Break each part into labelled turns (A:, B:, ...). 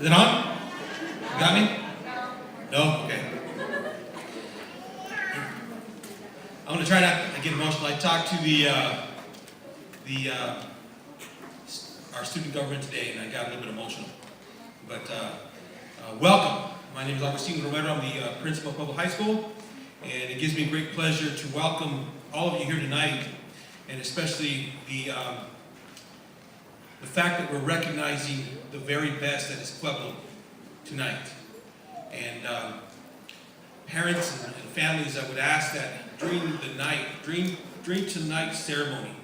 A: Is it on? You got me? No? Okay. I'm going to try not to get emotional. I talked to our student government today, and I got a little bit emotional. But welcome. My name is Agustin Romero. I'm the principal of Pueblo High School, and it gives me great pleasure to welcome all of you here tonight, and especially the fact that we're recognizing the very best that is Pueblo tonight. And parents and families, I would ask that during the night, during tonight's ceremony,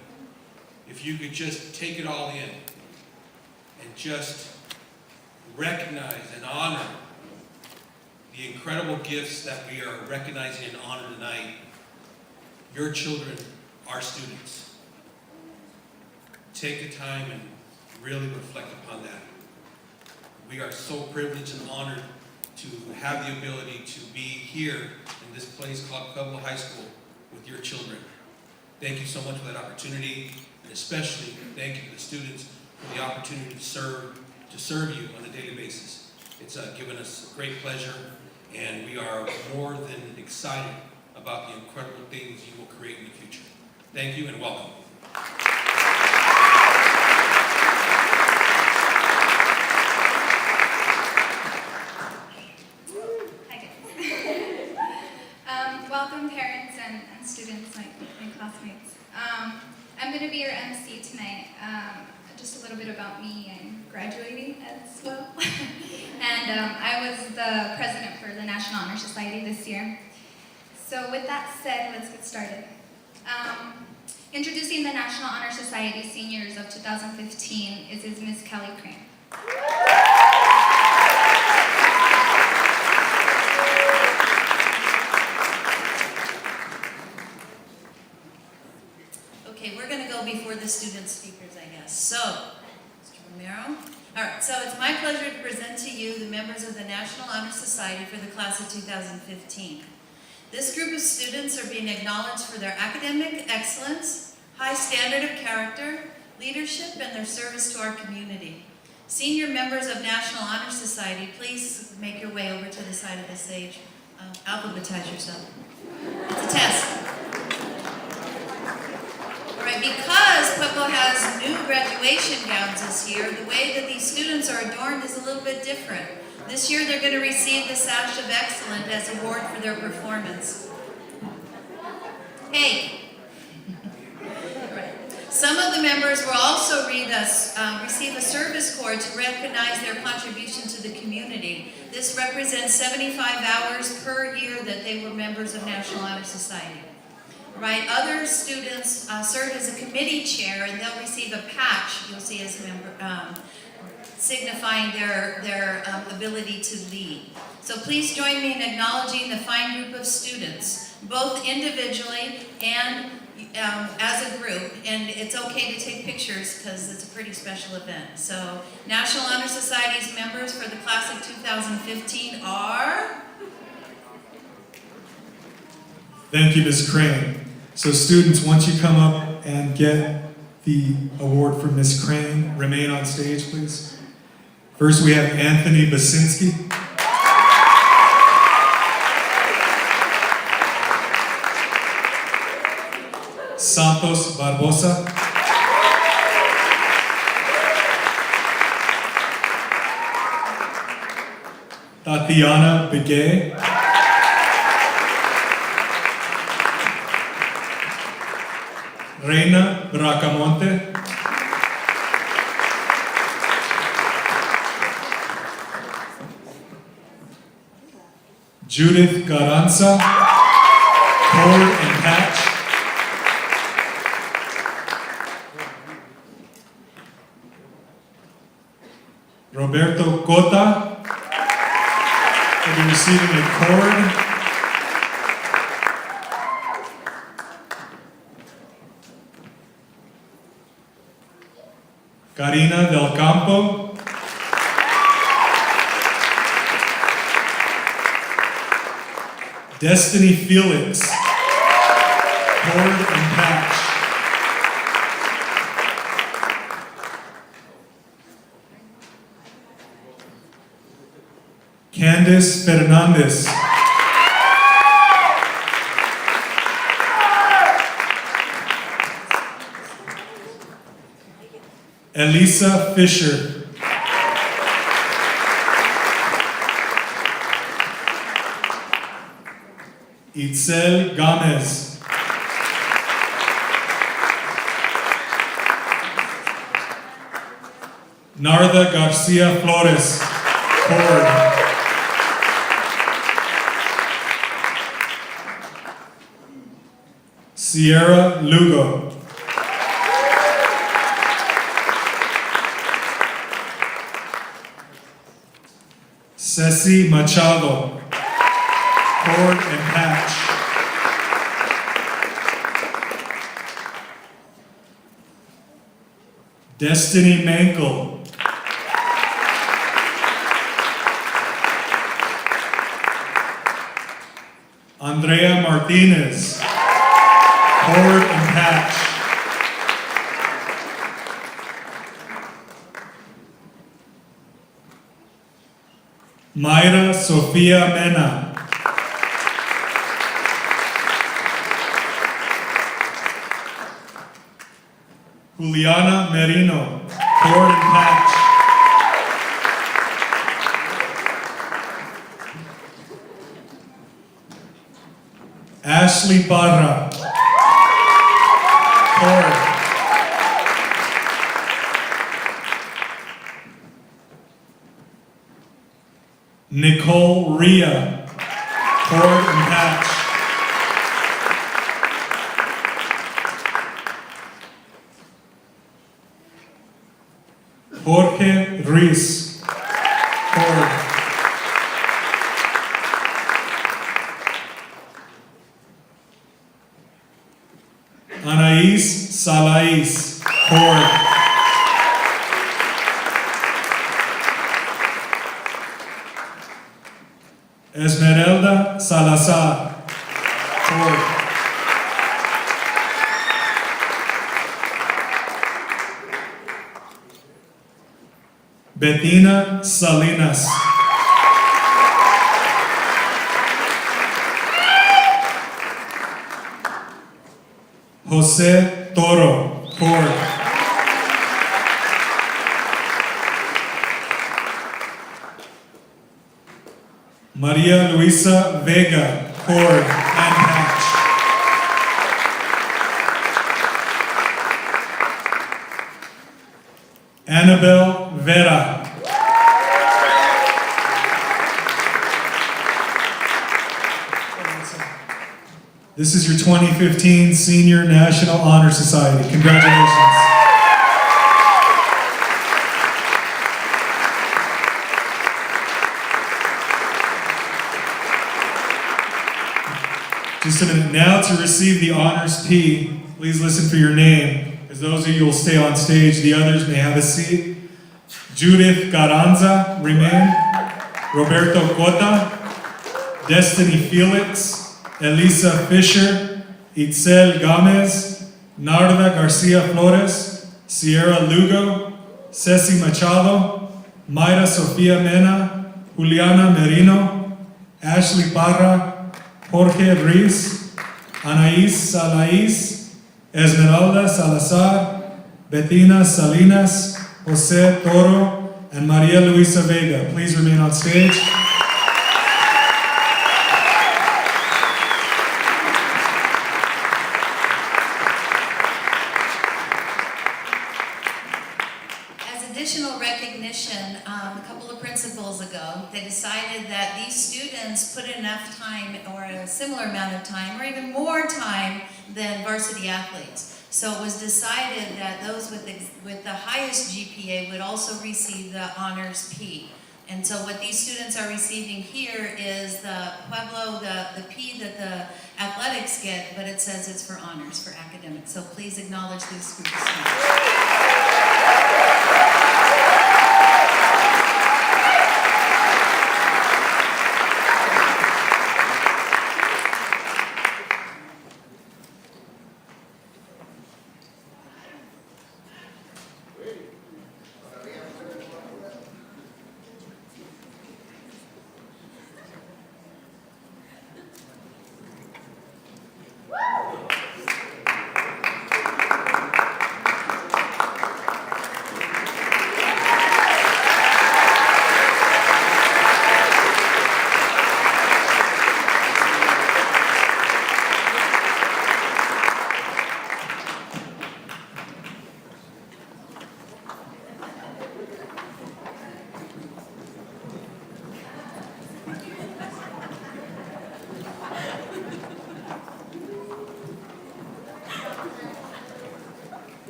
A: if you could just take it all in and just recognize and honor the incredible gifts that we are recognizing and honoring tonight. Your children, our students. Take the time and really reflect upon that. We are so privileged and honored to have the ability to be here in this place called Pueblo High School with your children. Thank you so much for that opportunity, and especially thank you to the students for the opportunity to serve you on a daily basis. It's given us great pleasure, and we are more than excited about the incredible things you will create in the future. Thank you and welcome.
B: Welcome parents and students, my classmates. I'm going to be your MC tonight. Just a little bit about me. I'm graduating as well. And I was the president for the National Honor Society this year. So with that said, let's get started. Introducing the National Honor Society seniors of 2015 is Miss Kelly Crane.
C: We're going to go before the student speakers, I guess. So, Mr. Romero. All right, so it's my pleasure to present to you the members of the National Honor Society for the class of 2015. This group of students are being acknowledged for their academic excellence, high standard of character, leadership, and their service to our community. Senior members of National Honor Society, please make your way over to the side of the stage. Alphabetize yourself. It's a test. Right, because Pueblo has new graduation gowns this year, the way that these students are adorned is a little bit different. This year they're going to receive the Sash of Excellence as an award for their performance. Hey! Right. Some of the members will also receive a service corps to recognize their contribution to the community. This represents 75 hours per year that they were members of National Honor Society. Right, other students serve as a committee chair, and they'll receive a patch, you'll see as a member, signifying their ability to lead. So please join me in acknowledging the fine group of students, both individually and as a group. And it's okay to take pictures because it's a pretty special event. So National Honor Society's members for the class of 2015 are...
D: Thank you, Ms. Crane. So students, once you come up and get the award for Ms. Crane, remain on stage, please. First, we have Anthony Basinski. Santos Barbosa. Tatiana Begay. Reina Bracamonte. Judith Garanza. Cord and Patch. Roberto Cota will be receiving a cord. Karina Del Campo. Destiny Felix. Cord and Patch. Candice Fernandez. Elisa Fisher. Itzel Gomez. Narda Garcia Flores. Cord. Sierra Lugo. Ceci Machado. Cord and Patch. Destiny Mankel. Andrea Martinez. Cord and Patch. Mayra Sofia Mena. Juliana Merino. Cord and Patch. Ashley Parra. Cord. Nicole Ria. Cord and Patch. Jorge Ruiz. Cord. Anaís Salais. Cord. Esmeralda Salazar. Cord. Bettina Salinas. Jose Toro. Cord. Maria Luisa Vega. Cord and Patch. Annabelle Vera. This is your 2015 Senior National Honor Society. Congratulations. Just a minute. Now to receive the Honors P, please listen for your name. As those of you who will stay on stage, the others may have a seat. Judith Carranza, remain. Roberto Cota, Destiny Felix, Elisa Fisher, Itzel Gomez, Narda Garcia Flores, Sierra Lugo, Ceci Machado, Mayra Sofia Mena, Juliana Merino, Ashley Parra, Jorge Ruiz, Anaís Salais, Esmeralda Salazar, Bettina Salinas, Jose Toro, and Maria Luisa Vega. Please remain on stage.
C: As additional recognition, a couple of principals ago, they decided that these students put enough time or a similar amount of time or even more time than varsity athletes. So it was decided that those with the highest GPA would also receive the Honors P. And so what these students are receiving here is the Pueblo, the P that the athletics get, but it says it's for honors, for academics. So please acknowledge this group of students.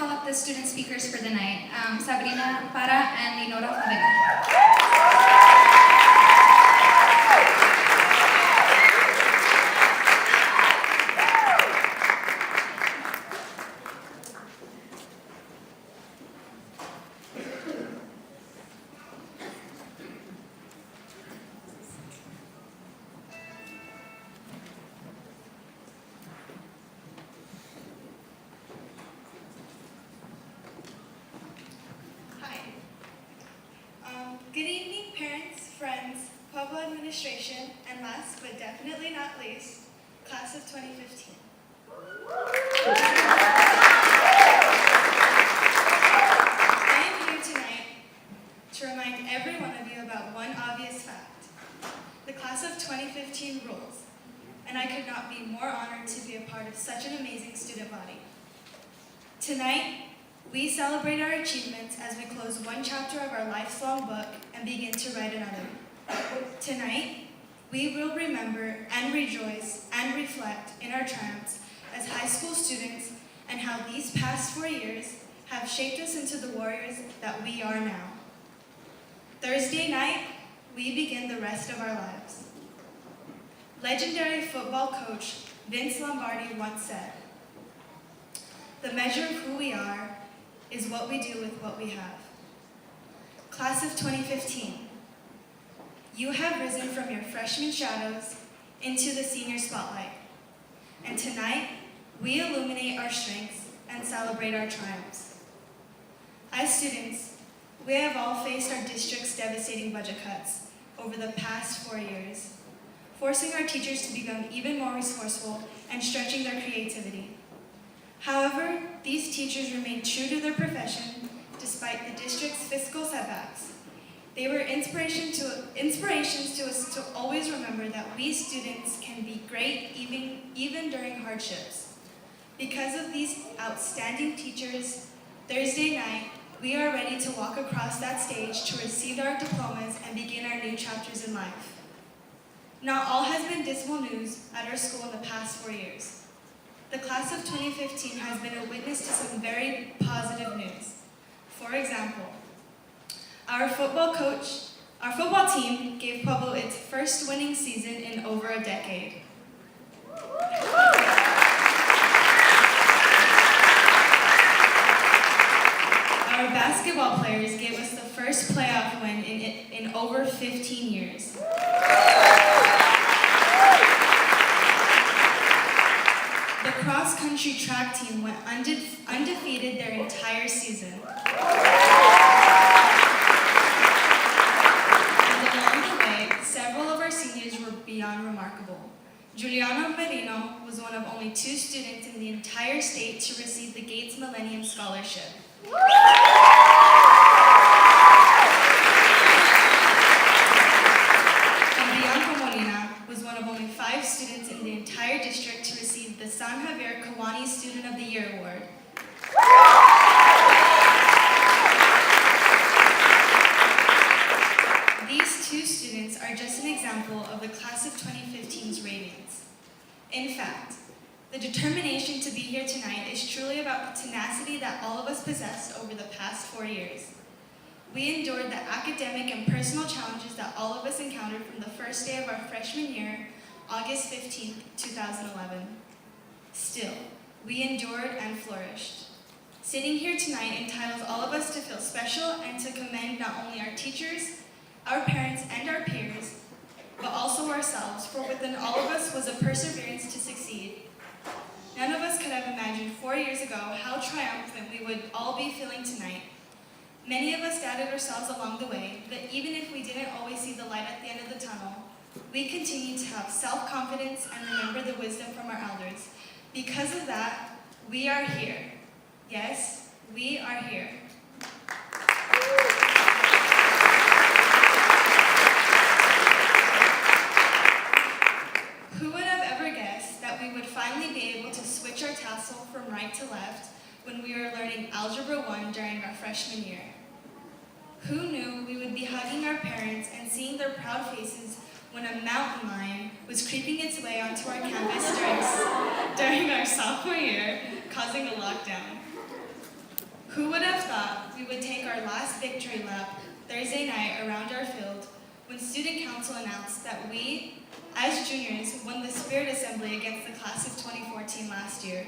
B: call up the student speakers for the night, Sabrina Para and Lenora Favela.
E: Hi. Good evening, parents, friends, Pueblo administration, and last but definitely not least, class of 2015. I am here tonight to remind every one of you about one obvious fact. The class of 2015 rules, and I could not be more honored to be a part of such an amazing student body. Tonight, we celebrate our achievements as we close one chapter of our lifelong book and begin to write another. Tonight, we will remember and rejoice and reflect in our triumphs as high school students and how these past 4 years have shaped us into the warriors that we are now. Thursday night, we begin the rest of our lives. Legendary football coach Vince Lombardi once said, "The measure of who we are is what we do with what we have." Class of 2015, you have risen from your freshman shadows into the senior spotlight. And tonight, we illuminate our strengths and celebrate our triumphs. As students, we have all faced our district's devastating budget cuts over the past 4 years, forcing our teachers to become even more resourceful and stretching their creativity. However, these teachers remained true to their profession despite the district's fiscal setbacks. They were inspirations to us to always remember that we students can be great even during hardships. Because of these outstanding teachers, Thursday night, we are ready to walk across that stage to receive our diplomas and begin our new chapters in life. Not all has been dismal news at our school in the past 4 years. The class of 2015 has been a witness to some very positive news. For example, our football team gave Pueblo its first winning season in over a decade. Our basketball players gave us the first playoff win in over 15 years. The cross-country track team went undefeated their entire season. And along the way, several of our seniors were beyond remarkable. Juliano Merino was one of only 2 students in the entire state to receive the Gates Millennium Scholarship. And Bianca Molina was one of only 5 students in the entire district to receive the San Javier Kiwani Student of the Year Award. These 2 students are just an example of the class of 2015's radiance. In fact, the determination to be here tonight is truly about the tenacity that all of us possessed over the past 4 years. We endured the academic and personal challenges that all of us encountered from the first day of our freshman year, August 15, 2011. Still, we endured and flourished. Sitting here tonight entitles all of us to feel special and to commend not only our teachers, our parents, and our peers, but also ourselves, for within all of us was a perseverance to succeed. None of us could have imagined 4 years ago how triumphant we would all be feeling tonight. Many of us doubted ourselves along the way, but even if we didn't always see the light at the end of the tunnel, we continue to have self-confidence and remember the wisdom from our elders. Because of that, we are here. Yes, we are here. Who would have ever guessed that we would finally be able to switch our tassel from right to left when we were learning Algebra 1 during our freshman year? Who knew we would be hugging our parents and seeing their proud faces when a mountain lion was creeping its way onto our campus during our sophomore year, causing a lockdown? Who would have thought we would take our last victory lap Thursday night around our field when Student Council announced that we, as juniors, won the Spirit Assembly against the class of 2014 last year.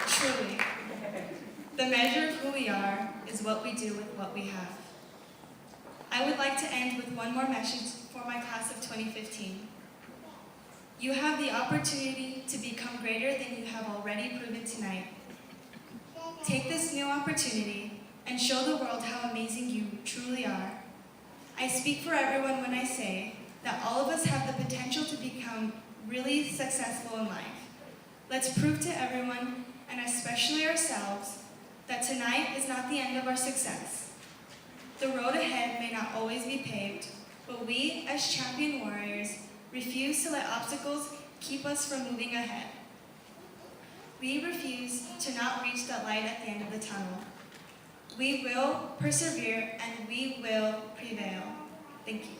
E: Truly, the measure of who we are is what we do with what we have. I would like to end with one more message for my class of 2015. You have the opportunity to become greater than you have already proven tonight. Take this new opportunity and show the world how amazing you truly are. I speak for everyone when I say that all of us have the potential to become really successful in life. Let's prove to everyone, and especially ourselves, that tonight is not the end of our success. The road ahead may not always be paved, but we, as champion warriors, refuse to let obstacles keep us from moving ahead. We refuse to not reach that light at the end of the tunnel. We will persevere and we will prevail. Thank you.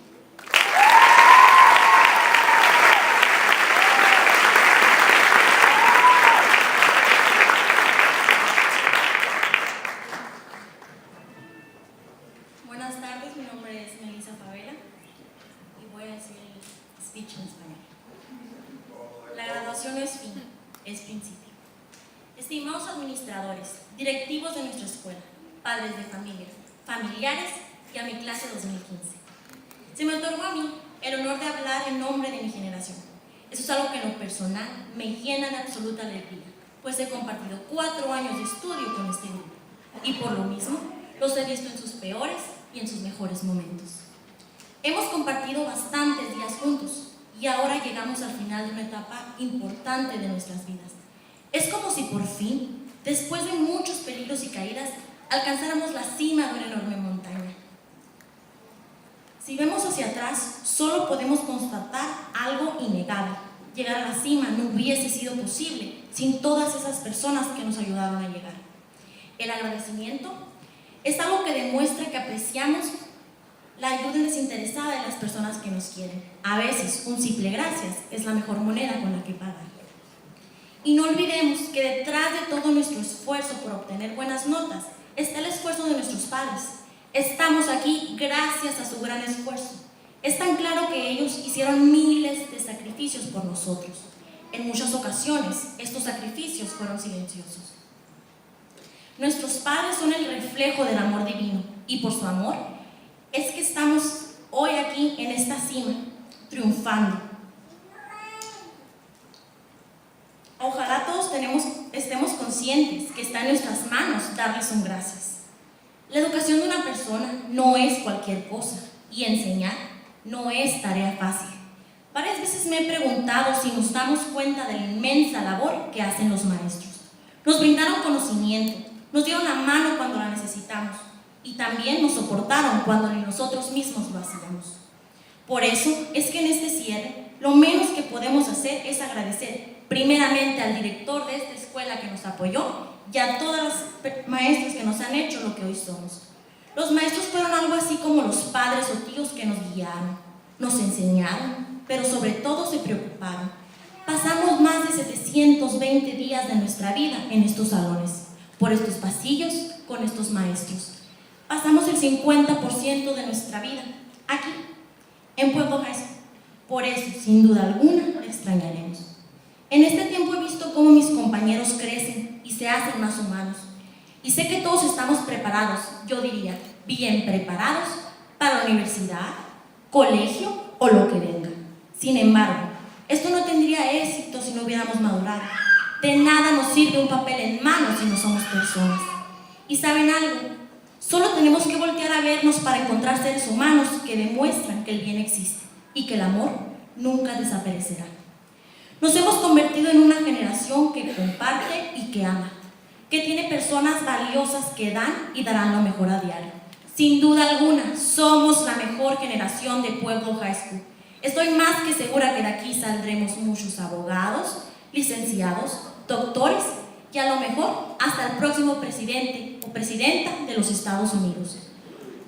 F: Buenas tardes, mi nombre es Melissa Favela y voy a decir el speech en español. La graduación no es fin, es principio. Estimados administradores, directivos de nuestra escuela, padres de familia, familiares y a mi clase 2015. Se me otorgó a mí el honor de hablar en nombre de mi generación. Eso es algo que en lo personal me llena de absoluta alegría, pues he compartido 4 años de estudio con este grupo y por lo mismo los he visto en sus peores y en sus mejores momentos. Hemos compartido bastantes días juntos y ahora llegamos al final de una etapa importante de nuestras vidas. Es como si por fin, después de muchos peligros y caídas, alcanzáramos la cima de una enorme montaña. Si vemos hacia atrás, solo podemos constatar algo innegable. Llegar a la cima no hubiese sido posible sin todas esas personas que nos ayudaron a llegar. El agradecimiento es algo que demuestra que apreciamos la ayuda desinteresada de las personas que nos quieren. A veces, un simple gracias es la mejor moneda con la que pagar. Y no olvidemos que detrás de todo nuestro esfuerzo por obtener buenas notas está el esfuerzo de nuestros padres. Estamos aquí gracias a su gran esfuerzo. Es tan claro que ellos hicieron miles de sacrificios por nosotros. En muchas ocasiones, estos sacrificios fueron silenciosos. Nuestros padres son el reflejo del amor divino y por su amor es que estamos hoy aquí en esta cima, triunfando. Ojalá todos estemos conscientes que está en nuestras manos darles un gracias. La educación de una persona no es cualquier cosa y enseñar no es tarea fácil. Varias veces me he preguntado si nos damos cuenta de la inmensa labor que hacen los maestros. Nos brindaron conocimiento, nos dieron la mano cuando la necesitamos y también nos soportaron cuando ni nosotros mismos lo hacíamos. Por eso es que en este cierre lo menos que podemos hacer es agradecer primeramente al director de esta escuela que nos apoyó y a todas las maestras que nos han hecho lo que hoy somos. Los maestros fueron algo así como los padres o tíos que nos guiaron, nos enseñaron, pero sobre todo se preocuparon. Pasamos más de 720 días de nuestra vida en estos salones, por estos pasillos, con estos maestros. Pasamos el 50% de nuestra vida aquí, en Pueblo High School. Por eso, sin duda alguna, le extrañaremos. En este tiempo he visto cómo mis compañeros crecen y se hacen más humanos. Y sé que todos estamos preparados, yo diría, bien preparados para la universidad, colegio o lo que venga. Sin embargo, esto no tendría éxito si no hubiéramos madurado. De nada nos sirve un papel en mano si no somos personas. ¿Y saben algo? Solo tenemos que voltear a vernos para encontrar seres humanos que demuestran que el bien existe y que el amor nunca desaparecerá. Nos hemos convertido en una generación que comparte y que ama, que tiene personas valiosas que dan y darán lo mejor a diario. Sin duda alguna, somos la mejor generación de Pueblo High School. Estoy más que segura que de aquí saldremos muchos abogados, licenciados, doctores y a lo mejor hasta el próximo presidente o presidenta de los Estados Unidos.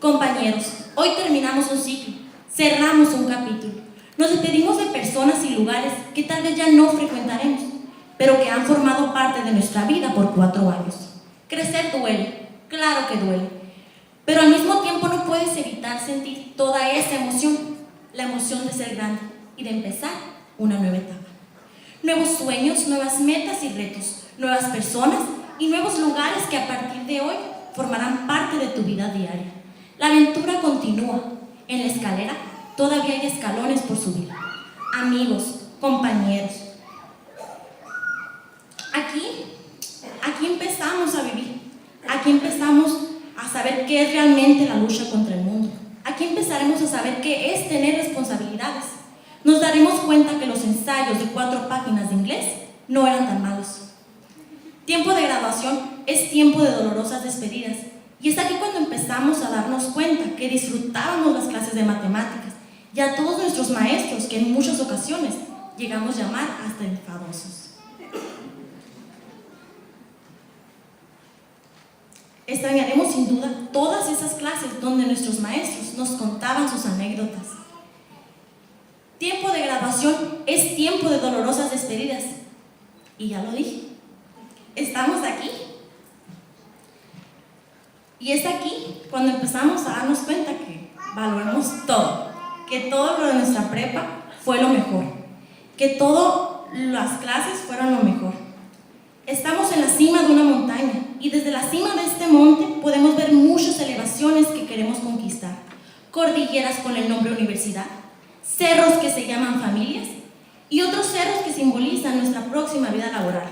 F: Compañeros, hoy terminamos un ciclo, cerramos un capítulo. Nos despedimos de personas y lugares que tal vez ya no frecuentaremos, pero que han formado parte de nuestra vida por 4 años. Crecer duele, claro que duele, pero al mismo tiempo no puedes evitar sentir toda esa emoción, la emoción de ser grande y de empezar una nueva etapa. Nuevos sueños, nuevas metas y retos, nuevas personas y nuevos lugares que a partir de hoy formarán parte de tu vida diaria. La aventura continúa. En la escalera todavía hay escalones por subir. Amigos, compañeros. Aquí empezamos a vivir. Aquí empezamos a saber qué es realmente la lucha contra el mundo. Aquí empezaremos a saber qué es tener responsabilidades. Nos daremos cuenta que los ensayos de 4 páginas de inglés no eran tan malos. Tiempo de graduación es tiempo de dolorosas despedidas. Y es aquí cuando empezamos a darnos cuenta que disfrutábamos las clases de matemáticas y a todos nuestros maestros que en muchas ocasiones llegamos a llamar hasta enfadosos. Extrañaremos sin duda todas esas clases donde nuestros maestros nos contaban sus anécdotas. Tiempo de graduación es tiempo de dolorosas despedidas. Y ya lo dije, estamos aquí. Y es aquí cuando empezamos a darnos cuenta que valoramos todo, que todo lo de nuestra prepa fue lo mejor, que todas las clases fueron lo mejor. Estamos en la cima de una montaña y desde la cima de este monte podemos ver muchas elevaciones que queremos conquistar, cordilleras con el nombre universidad, cerros que se llaman familias y otros cerros que simbolizan nuestra próxima vida laboral.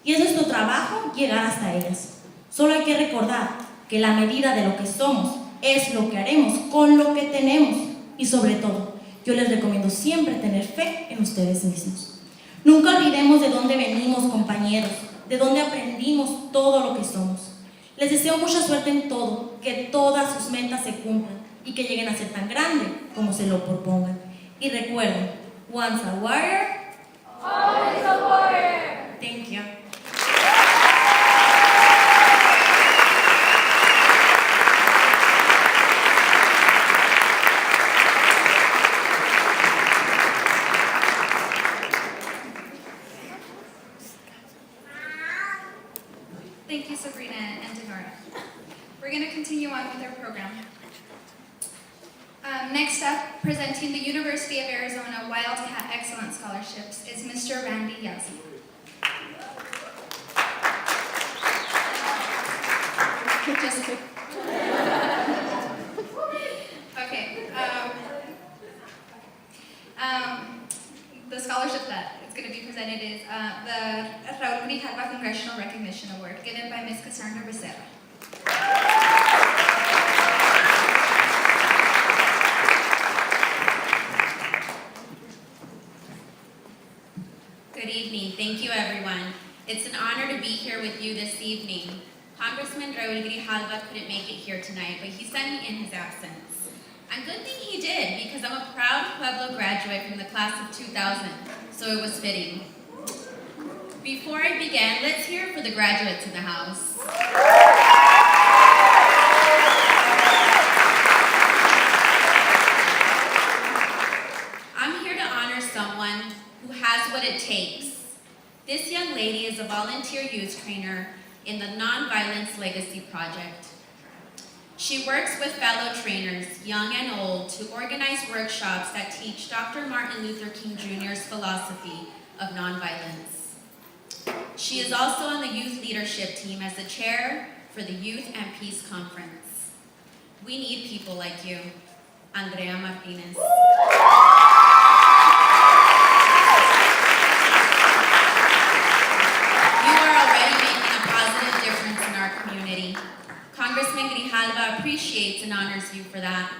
F: Y es nuestro trabajo llegar hasta ellas. Solo hay que recordar que la medida de lo que somos es lo que haremos con lo que tenemos. Y sobre todo, yo les recomiendo siempre tener fe en ustedes mismos. Nunca olvidemos de dónde venimos, compañeros, de dónde aprendimos todo lo que somos. Les deseo mucha suerte en todo, que todas sus metas se cumplan y que lleguen a ser tan grandes como se lo propongan. Y recuerden, once a warrior, always a warrior. Thank you.
B: Thank you, Sabrina and Denora. We're going to continue on with our program. Next up, presenting the University of Arizona Wildcat Excellence Scholarships is Mr. Randy Yazzie. Just okay. The scholarship that is going to be presented is the Raul Grijalva Congressional Recognition Award, given by Ms. Cassandra Becerra.
G: Good evening. Thank you, everyone. It's an honor to be here with you this evening. Congressman Raul Grijalva couldn't make it here tonight, but he sent me in his absence. And good thing he did, because I'm a proud Pueblo graduate from the class of 2000, so it was fitting. Before I begin, let's hear it for the graduates in the house. I'm here to honor someone who has what it takes. This young lady is a volunteer youth trainer in the Nonviolence Legacy Project. She works with fellow trainers, young and old, to organize workshops that teach Dr. Martin Luther King Jr.'s philosophy of nonviolence. She is also on the youth leadership team as the chair for the Youth and Peace Conference. We need people like you, Andrea Martinez. You are already making a positive difference in our community. Congressman Grijalva appreciates and honors you for that.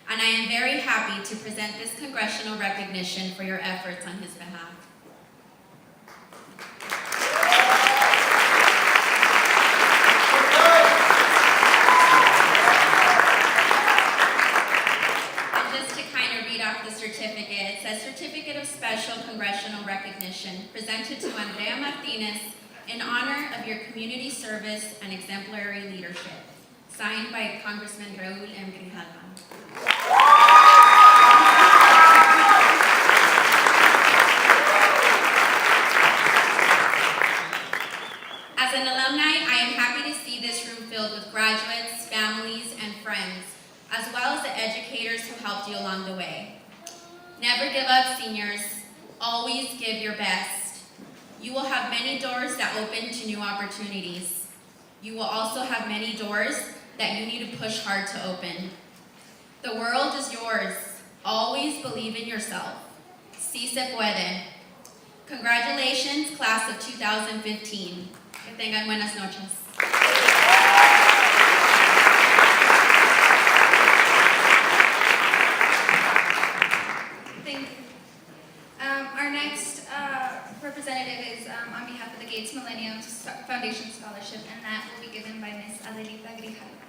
G: And I am very happy to present this congressional recognition for your efforts on his behalf. And just to kind of read off the certificate, it says Certificate of Special Congressional Recognition presented to Andrea Martinez in honor of your community service and exemplary leadership. Signed by Congressman Raul M. Grijalva. way. Never give up, seniors. Always give your best. You will have many doors that open to new opportunities. You will also have many doors that you need to push hard to open. The world is yours. Always believe in yourself. Si se puede. Congratulations, class of 2015. Que tengan buenas noches.
B: Thank you. Our next representative is on behalf of the Gates Millennium Foundation Scholarship, and that will be given by Ms. Adelita Grijalva.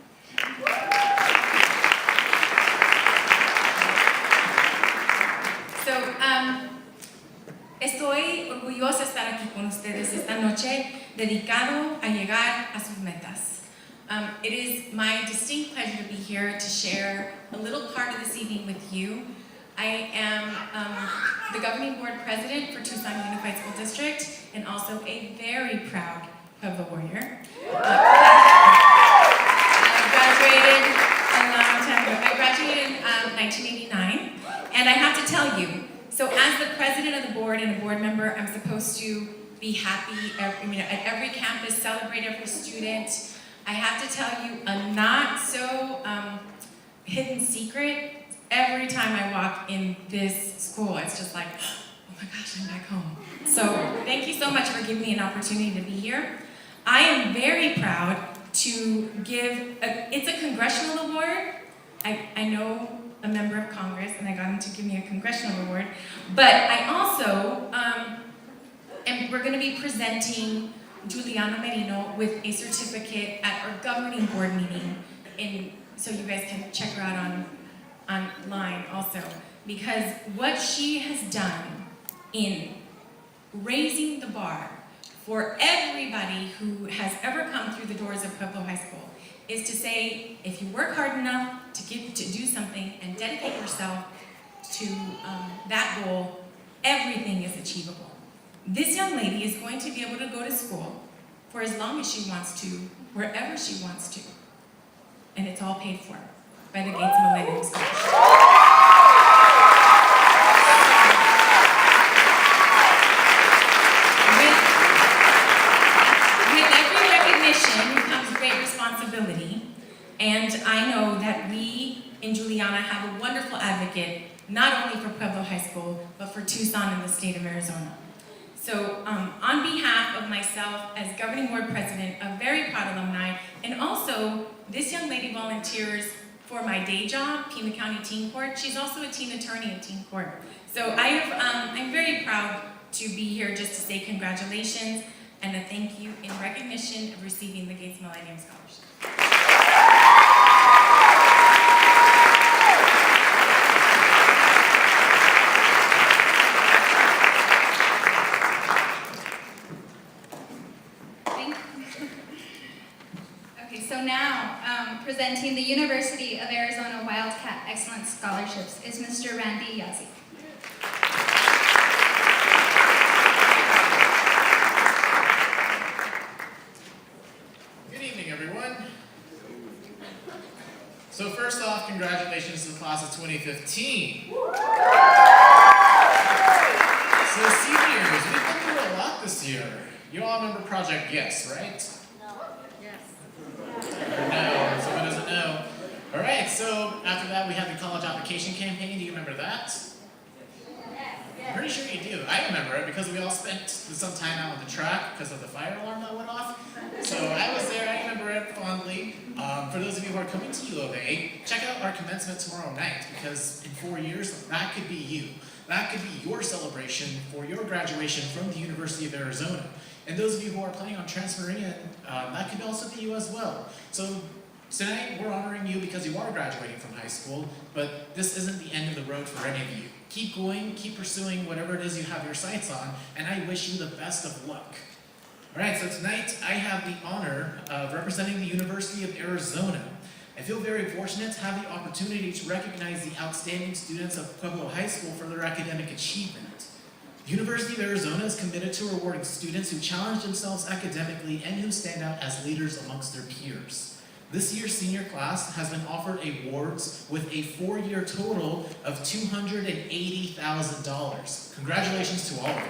H: Estoy orgullosa de estar aquí con ustedes esta noche, dedicado a llegar a sus metas. It is my distinct pleasure to be here to share a little part of this evening with you. I am the governing board president for Tucson Unified School District and also a very proud Pueblo warrior. I graduated a long time ago. I graduated in 1989, and I have to tell you, so as the president of the board and a board member, I'm supposed to be happy at every campus, celebrate every student. I have to tell you a not so hidden secret. Every time I walk in this school, it's just like, oh my gosh, I'm back home. So thank you so much for giving me an opportunity to be here. I am very proud to give, it's a congressional award. I know a member of Congress, and I got him to give me a congressional award. But I also, we're going to be presenting Juliana Merino with a certificate at our governing board meeting. So you guys can check her out online also. Because what she has done in raising the bar for everybody who has ever come through the doors of Pueblo High School is to say, if you work hard enough to do something and dedicate yourself to that goal, everything is achievable. This young lady is going to be able to go to school for as long as she wants to, wherever she wants to. And it's all paid for by the Gates Millennium Scholarship. With every recognition comes great responsibility, and I know that we in Juliana have a wonderful advocate, not only for Pueblo High School, but for Tucson and the state of Arizona. So on behalf of myself as governing board president, a very proud alumni, and also this young lady volunteers for my day job, Pima County Teen Court. She's also a teen attorney in Teen Court. So I'm very proud to be here just to say congratulations and a thank you in recognition of receiving the Gates Millennium Scholarship.
B: So now, presenting the University of Arizona Wildcat Excellence Scholarships is Mr. Randy Yazzie.
I: Good evening, everyone. So first off, congratulations to the class of 2015. So seniors, we've been through a lot this year. You all remember Project Yes, right? No, someone doesn't know. All right, so after that we had the college application campaign. Do you remember that? I'm pretty sure you do. I remember it because we all spent some time out on the track because of the fire alarm that went off. So I was there, I remember it fondly. For those of you who are coming to U of A, check out our commencement tomorrow night because in 4 years, that could be you. That could be your celebration for your graduation from the University of Arizona. And those of you who are planning on transferring in, that could also be you as well. So tonight, we're honoring you because you are graduating from high school, but this isn't the end of the road for any of you. Keep going, keep pursuing whatever it is you have your sights on, and I wish you the best of luck. All right, so tonight, I have the honor of representing the University of Arizona. I feel very fortunate to have the opportunity to recognize the outstanding students of Pueblo High School for their academic achievement. The University of Arizona is committed to rewarding students who challenge themselves academically and who stand out as leaders amongst their peers. This year's senior class has been offered awards with a 4-year total of $280,000. Congratulations to all of you.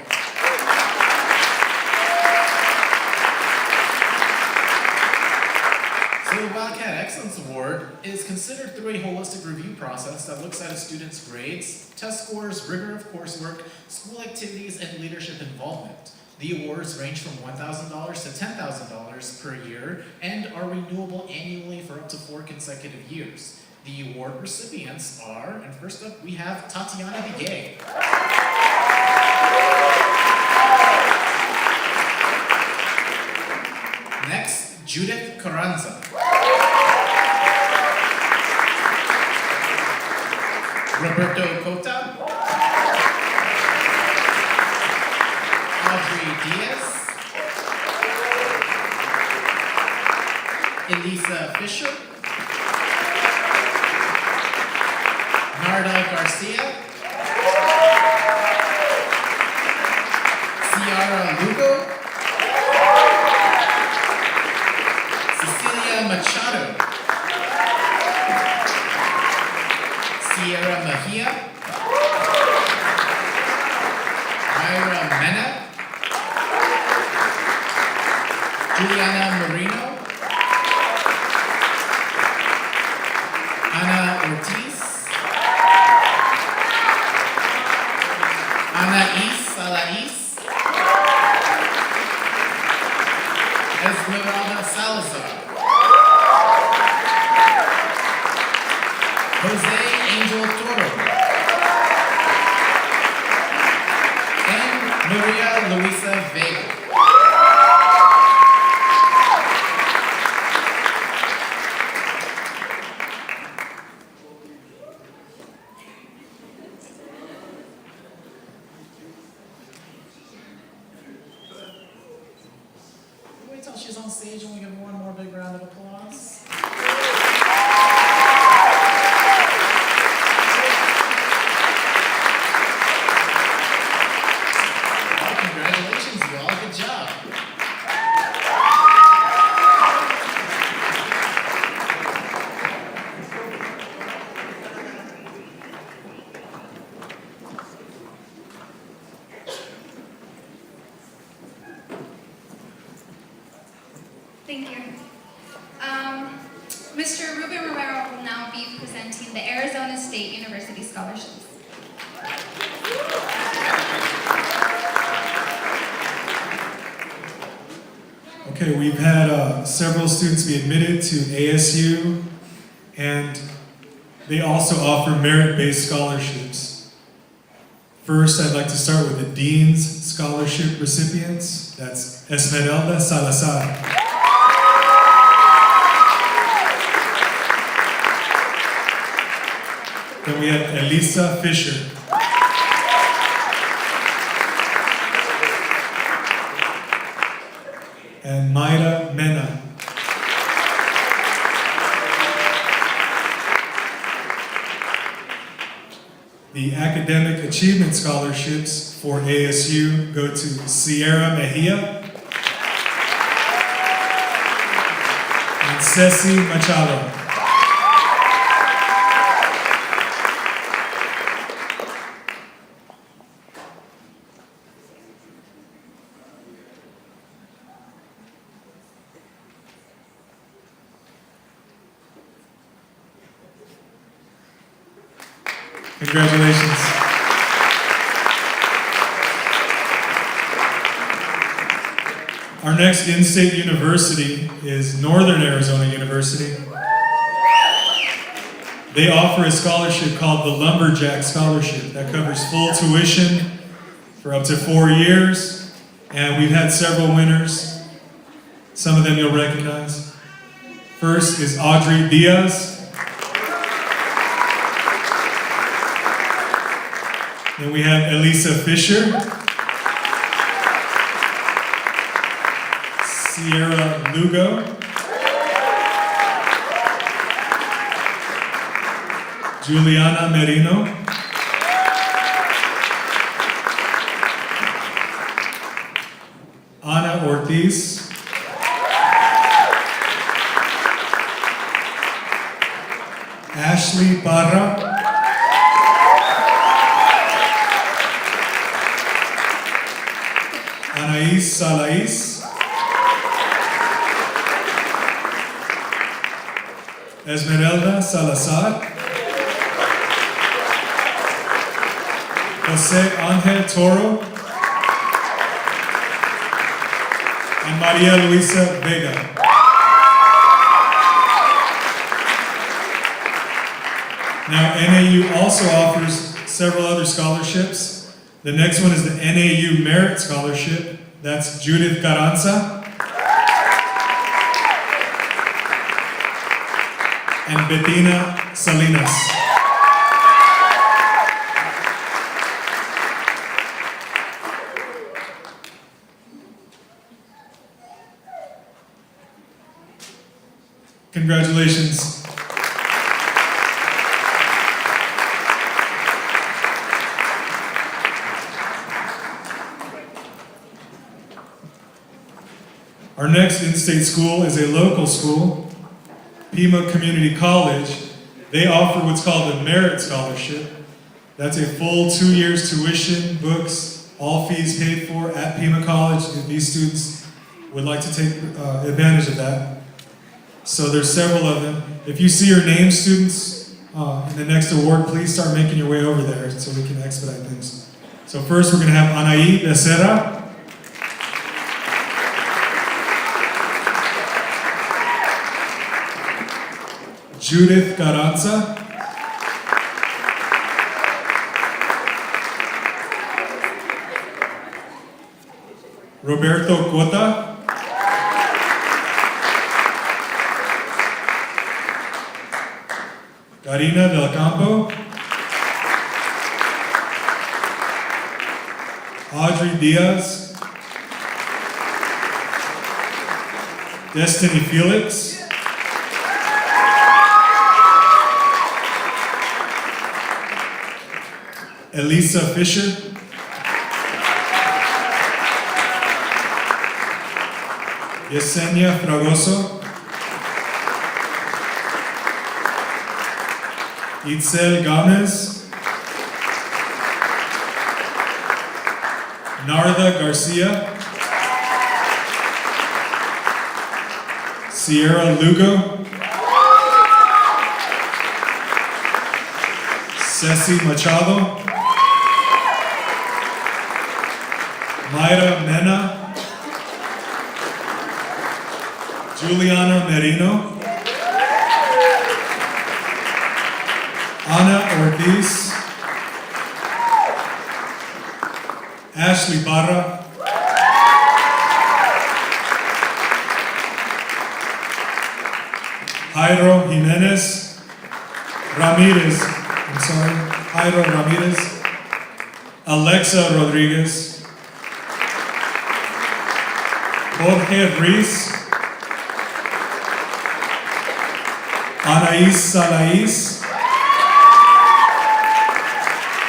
I: So the Wildcat Excellence Award is considered through a holistic review process that looks at a student's grades, test scores, rigor of coursework, school activities, and leadership involvement. The awards range from $1,000 to $10,000 per year and are renewable annually for up to 4 consecutive years. The award recipients are, and first up we have Tatiana Bigay. Next, Judith Carranza. Roberto Cota. Audrey Diaz. Elisa Fisher. Narda Garcia. Ciara Lugo. Cecilia Machado. Sierra Mejia. Myra Mena. Juliana Marino. Ana Ortiz. Anaís Salais. Esmeralda Salazar. Jose Angel Toro. And Maria Luisa Vega. Wait till she's on stage and we give one more big round of applause. Congratulations, you all. Good job.
B: Thank you. Mr. Ruben Romero will now be presenting the Arizona State University scholarships.
D: Okay, we've had several students be admitted to ASU, and they also offer merit-based scholarships. First, I'd like to start with the Dean's Scholarship recipients. That's Esmeralda Salazar. Then we have Elisa Fisher. And Mayra Mena. The Academic Achievement Scholarships for ASU go to Sierra Mejia and Ceci Machado. Congratulations. Our next in-state university is Northern Arizona University. They offer a scholarship called the Lumberjack Scholarship that covers full tuition for up to 4 years, and we've had several winners. Some of them you'll recognize. First is Audrey Diaz. Then we have Elisa Fisher, Sierra Lugo, Juliana Merino, Ana Ortiz, Ashley Barra. Anaís Salais. Esmeralda Salazar. Jose Angel Toro. And Maria Luisa Vega. Now, NAU also offers several other scholarships. The next one is the NAU Merit Scholarship. That's Judith Carranza and Bettina Salinas. Congratulations. Our next in-state school is a local school, Pima Community College. They offer what's called a Merit Scholarship. That's a full 2 years tuition, books, all fees paid for at Pima College if these students would like to take advantage of that. So there's several of them. If you see your name, students, in the next award, please start making your way over there so we can expedite things. So first we're going to have Anaí Becerra. Judith Carranza. Roberto Cota. Karina Del Campo. Audrey Diaz. Destiny Felix. Elisa Fisher. Yesenia Fragoso. Itzel Gomez. Narda Garcia. Sierra Lugo. Ceci Machado. Mayra Mena. Juliana Merino. Ana Ortiz. Ashley Barra. Jairo Jimenez. Ramirez. I'm sorry. Jairo Ramirez. Alexa Rodriguez. Jorge Ruiz. Anaís Salais.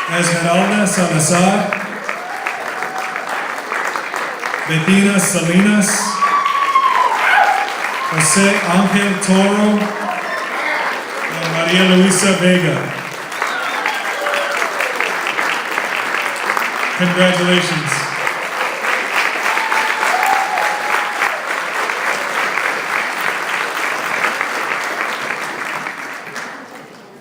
D: Esmeralda Salazar. Bettina Salinas. Jose Angel Toro. And Maria Luisa Vega. Congratulations.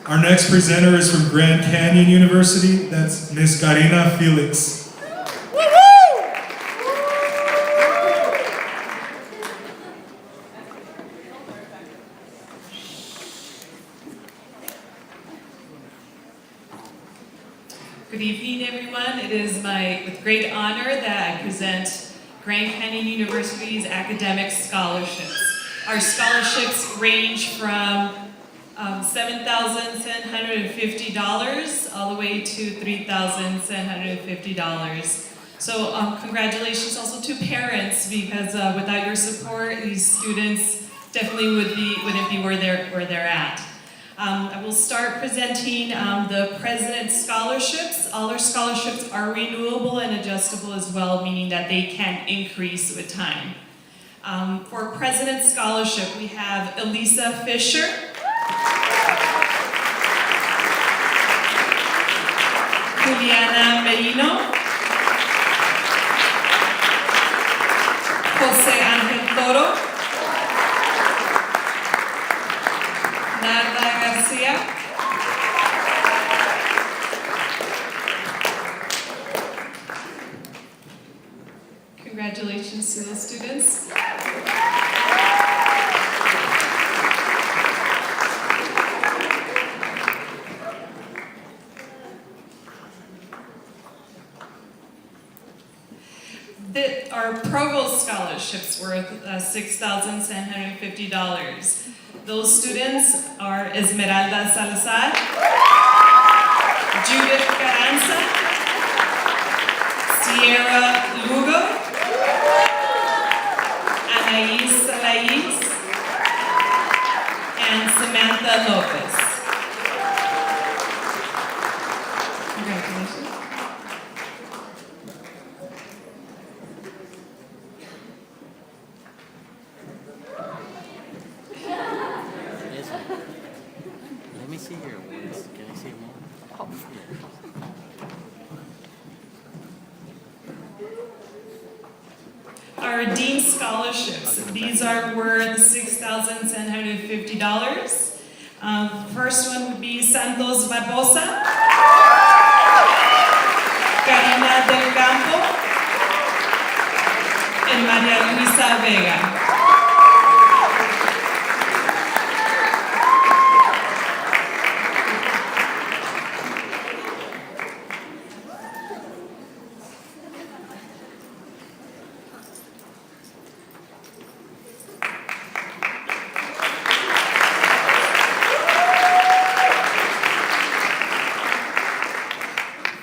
D: Our next presenter is from Grand Canyon University. That's Miss Karina Felix.
J: Good evening, everyone. It is with great honor that I present Grand Canyon University's academic scholarships. Our scholarships range from $7,750 all the way to $3,750. So congratulations also to parents, because without your support, these students definitely wouldn't be where they're at. I will start presenting the President's Scholarships. All our scholarships are renewable and adjustable as well, meaning that they can increase with time. For President's Scholarship, we have Elisa Fisher. Juliana Merino, José Ángel Toro, Narda García, congratulations to those students. Our Provost scholarships worth $6,750. Those students are Esmeralda Salazar, Judith Carranza, Sierra Lugo, Anaís Salais, and Samantha Lopez. Congratulations.
K: Let me see your awards. Can I see them all?
J: Our Dean Scholarships, these are worth $6,750. First one would be Santos Barbosa, Karina del Campo, and Maria Luisa Vega.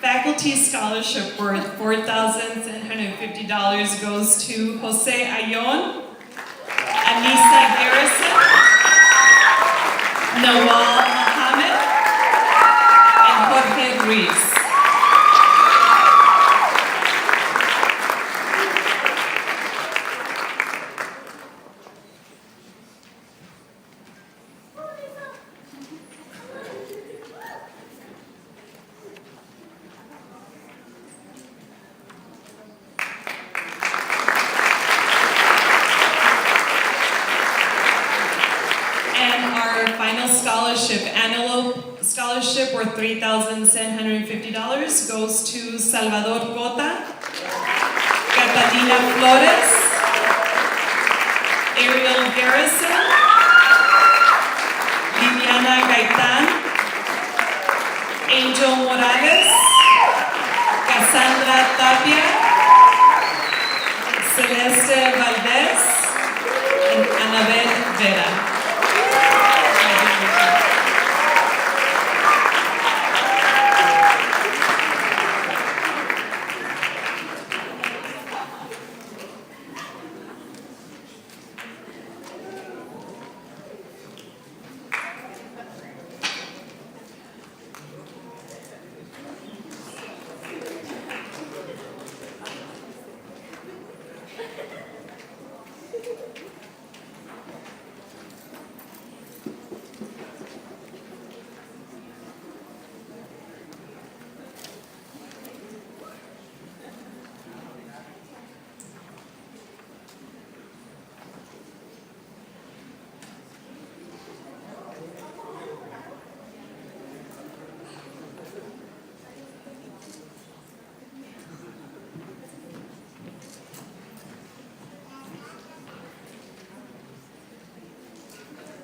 J: Faculty Scholarship worth $4,750 goes to Jose Ayon, Anissa Garrison, Nawal Mohammed, and Jorge Ruiz. Final scholarship, Antelope Scholarship, worth $3,750, goes to Salvador Cota, Catalina Flores, Ariel Garrison, Liliana Gaitan, Angel Morales, Cassandra Tapia, Celeste Valdez, and Anabel Vera.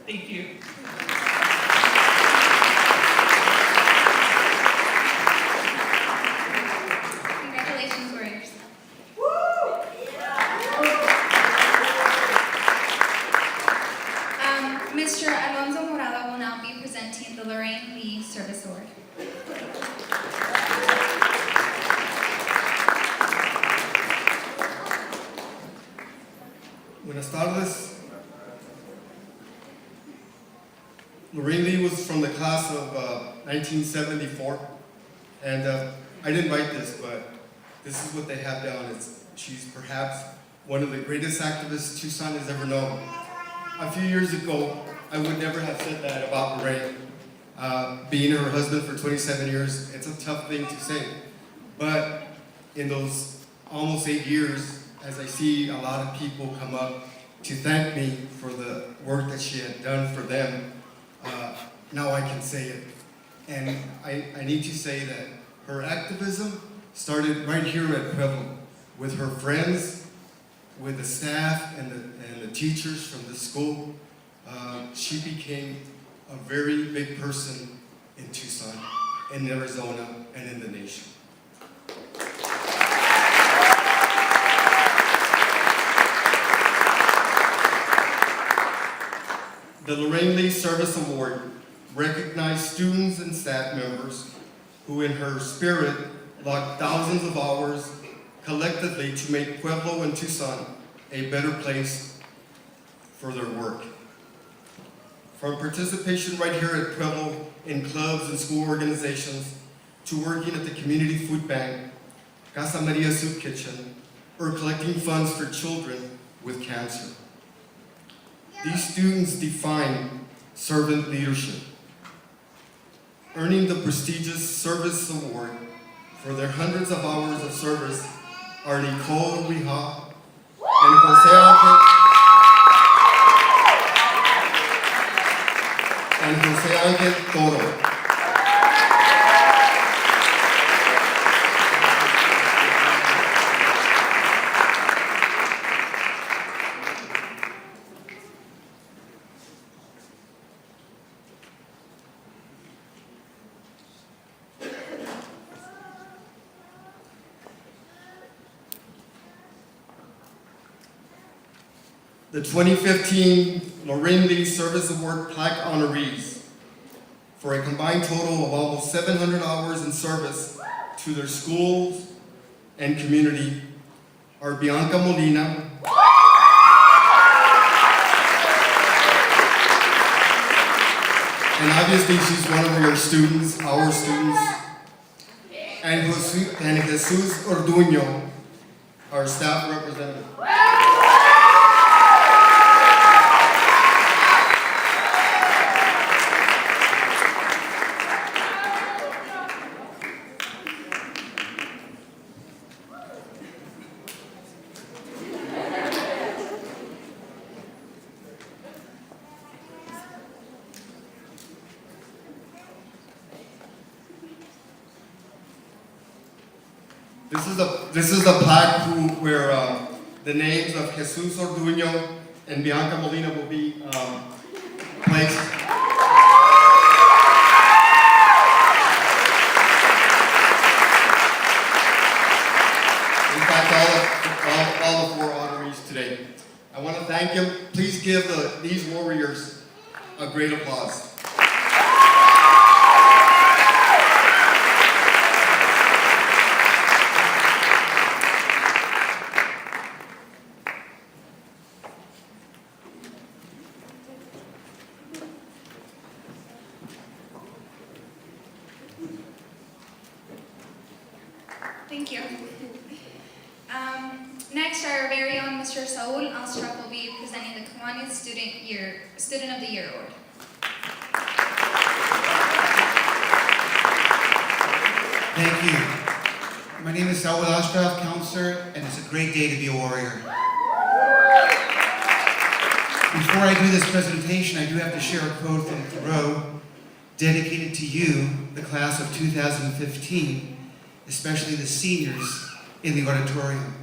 J: Thank you.
B: Congratulations, Warriors. Mr. Alonso Morado will now be presenting the Lorraine Lee Service Award.
L: Buenas tardes. Lorraine Lee was from the class of 1974, and I didn't write this, but this is what they have down. She's perhaps one of the greatest activists Tucson has ever known. A few years ago, I would never have said that about Lorraine. Being her husband for 27 years, it's a tough thing to say. But in those almost 8 years, as I see a lot of people come up to thank me for the work that she had done for them, now I can say it. And I need to say that her activism started right here at Pueblo, with her friends, with the staff and the teachers from the school. She became a very big person in Tucson, in Arizona, and in the nation. The Lorraine Lee Service Award recognized students and staff members who, in her spirit, logged thousands of hours collectively to make Pueblo and Tucson a better place for their work. From participation right here at Pueblo in clubs and school organizations, to working at the community food bank, Casa Maria Soup Kitchen, or collecting funds for children with cancer. These students define servant leadership. Earning the prestigious Service Award for their hundreds of hours of service are Nicole Rija and Jose Angel Toro. The 2015 Lorraine Lee Service Award plaque honorees, for a combined total of almost 700 hours in service to their schools and community, are Bianca Molina, and obviously she's one of your students, our students, and Jesus Orduño, our staff representative. This is the plaque where the names of Jesus Orduño and Bianca Molina will be placed. In fact, all the 4 honorees today. I want to thank them. Please give these warriors a great applause.
B: Thank you. Next, our very own Mr. Saul Alstrop will be presenting the Kiwanis Student of the Year Award.
M: Thank you. My name is Saul Alstrop, counselor, and it's a great day to be a warrior. Before I do this presentation, I do have to share a quote from Thoreau, dedicated to you, the class of 2015, especially the seniors in the auditorium.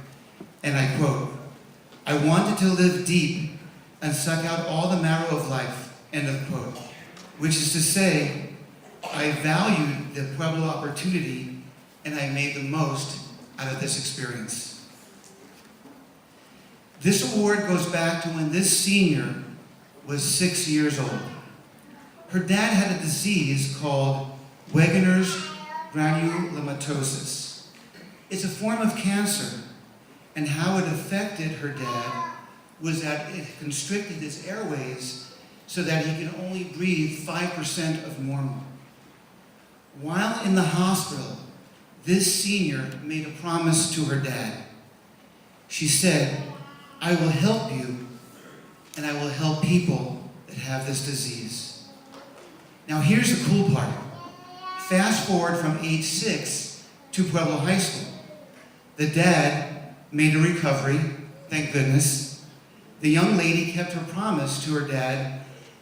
M: And I quote, "I wanted to live deep and suck out all the marrow of life," end of quote. Which is to say, I valued the Pueblo opportunity and I made the most out of this experience. This award goes back to when this senior was 6 years old. Her dad had a disease called Wegener's granulomatosis. It's a form of cancer, and how it affected her dad was that it constricted his airways so that he could only breathe 5% of normal. While in the hospital, this senior made a promise to her dad. She said, "I will help you, and I will help people that have this disease." Now here's the cool part. Fast forward from age 6 to Pueblo High School. The dad made a recovery, thank goodness. The young lady kept her promise to her dad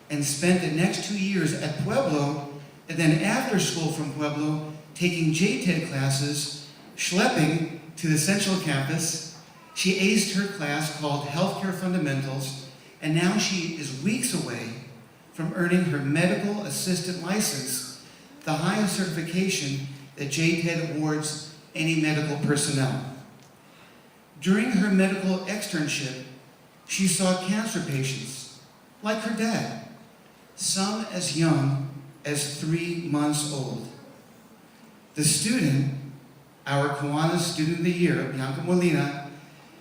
M: and spent the next 2 years at Pueblo, and then after school from Pueblo, taking JTED classes, schlepping to the Central Campus. She aced her class called Healthcare Fundamentals, and now she is weeks away from earning her medical assistant license, the highest certification that JTED awards any medical personnel. During her medical externship, she saw cancer patients, like her dad, some as young as 3 months old. The student, our Kiwanis Student of the Year, Bianca Molina,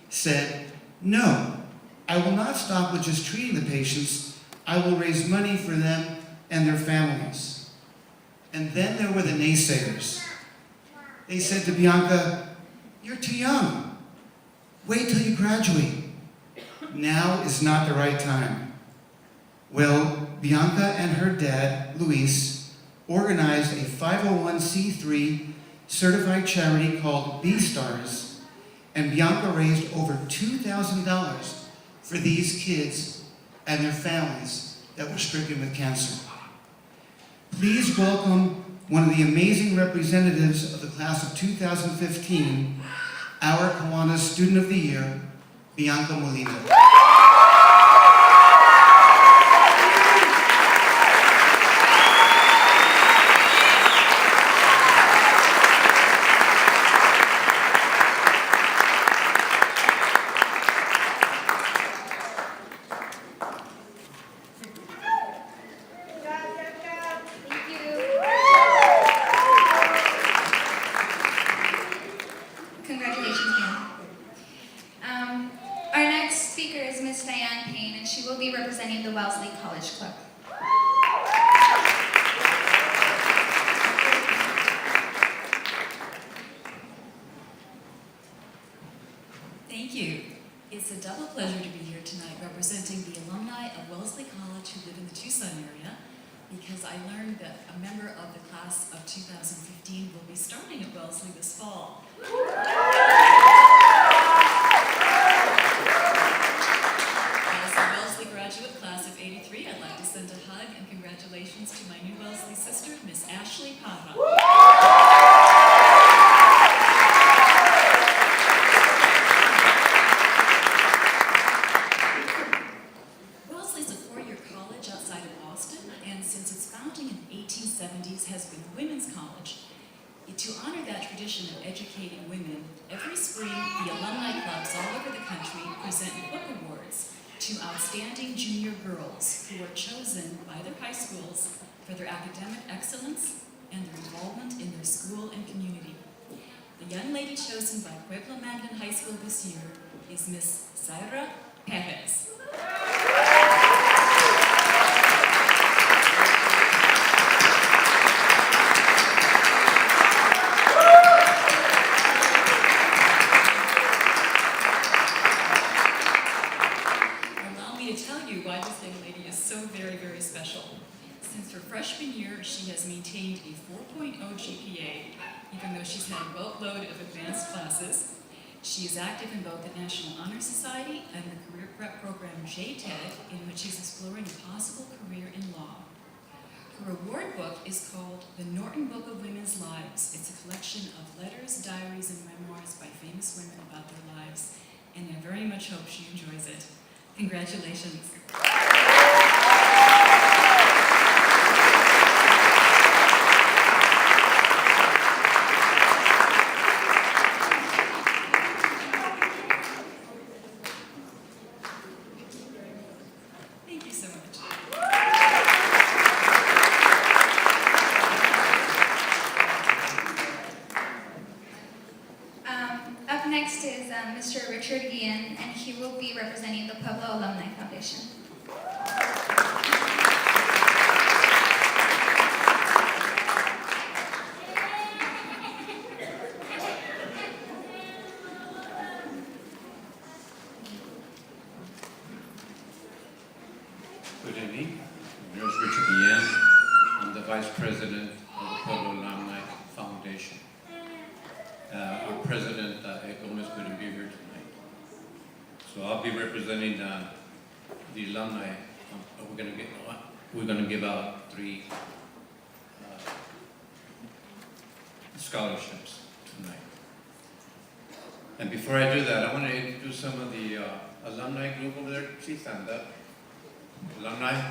M: said, "No, I will not stop with just treating the patients. I will raise money for them and their families." And then there were the naysayers. They said to Bianca, "You're too young. Wait till you graduate. Now is not the right time." Well, Bianca and her dad, Luis, organized a 501c3 certified charity called B-Stars, and Bianca raised over $2,000 for these kids and their families that were stricken with cancer. Please welcome one of the amazing representatives of the class of 2015, our Kiwanis Student of the Year, Bianca Molina.
B: Congratulations, ma'am. Our next speaker is Miss Diane Payne, and she will be representing the Wellesley College Club.
N: Thank you. It's a double pleasure to be here tonight representing the alumni of Wellesley College who live in the Tucson area, because I learned that a member of the class of 2015 will be starting at Wellesley this fall. As a Wellesley graduate class of '83, I'd like to send a hug and congratulations to my new Wellesley sister, Miss Ashley Parra. Wellesley's a four-year college outside of Boston, and since its founding in the 1870s has been a women's college. To honor that tradition of educating women, every spring the alumni clubs all over the country present book awards to outstanding junior girls who are chosen by their high schools for their academic excellence and their involvement in their school and community. The young lady chosen by Pueblo Magnan High School this year is Miss Zaira Perez. Allow me to tell you why this young lady is so very, very special. Since her freshman year, she has maintained a 4.0 GPA, even though she's had a boatload of advanced classes. She is active in both the National Honor Society and the career prep program JTED, in which she's exploring a possible career in law. Her award book is called The Norton Book of Women's Lives. It's a collection of letters, diaries, and memoirs by famous women about their lives, and I very much hope she enjoys it. Congratulations. Thank you so much.
B: Up next is Mr. Richard Guillen, and he will be representing the Pueblo Alumni Foundation.
O: Good evening. My name is Richard Guillen. I'm the Vice President of the Pueblo Alumni Foundation. Our President, Gomez, couldn't be here tonight. So I'll be representing the alumni. We're gonna give out 3 scholarships tonight. And before I do that, I want to introduce some of the alumni group over there. Please stand up. Alumni.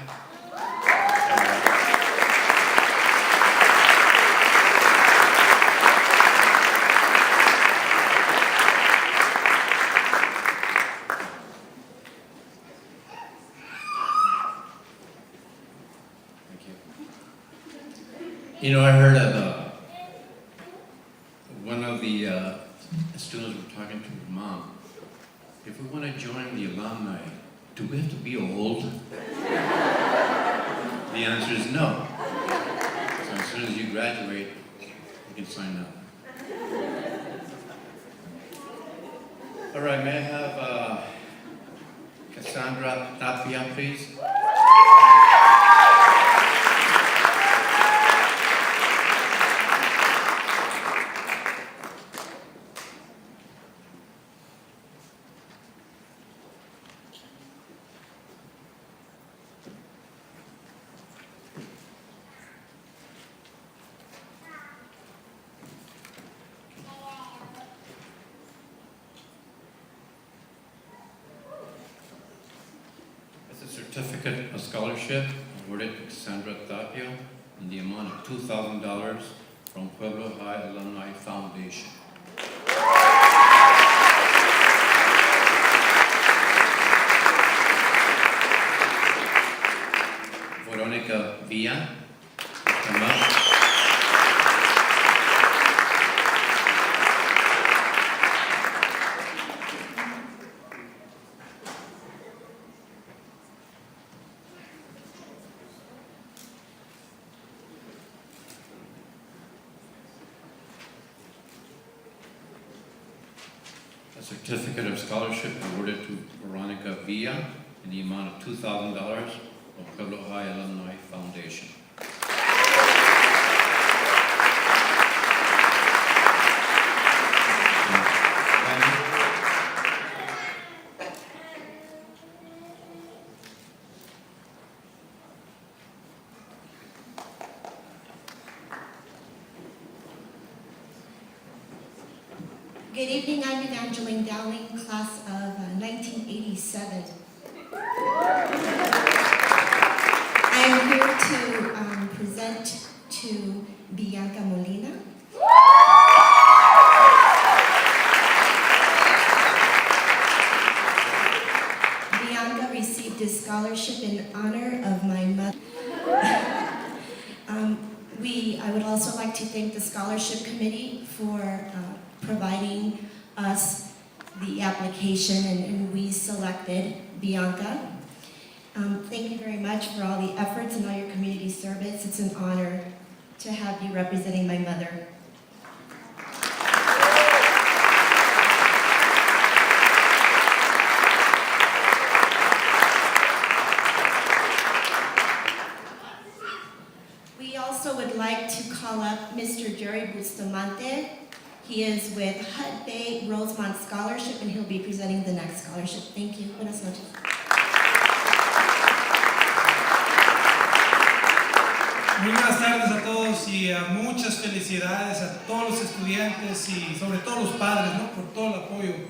O: Thank you. You know, I heard of one of the students were talking to her mom. If we want to join the alumni, do we have to be old? The answer is no. So as soon as you graduate, you can sign up. All right, may I have Cassandra Tapia, please? Certificate of scholarship awarded to Cassandra Tapia in the amount of $2,000 from Pueblo High Alumni Foundation. Veronica Villa, come up. A certificate of scholarship awarded to Veronica Villa in the amount of $2,000 from Pueblo High Alumni Foundation.
P: Good evening, I'm Evangeline Dowling, class of 1987. I am here to present to Bianca Molina. Bianca received a scholarship in honor of my mother. I would also like to thank the scholarship committee for providing us the application, and we selected Bianca. Thank you very much for all the efforts and all your community service. It's an honor to have you representing my mother. We also would like to call up Mr. Jerry Bustamante. He is with Hut Bay Rosemont Scholarship, and he'll be presenting the next scholarship. Thank you. Buenas noches.
Q: Muy buenas tardes a todos y muchas felicidades a todos los estudiantes y sobre todo los padres, ¿no? Por todo el apoyo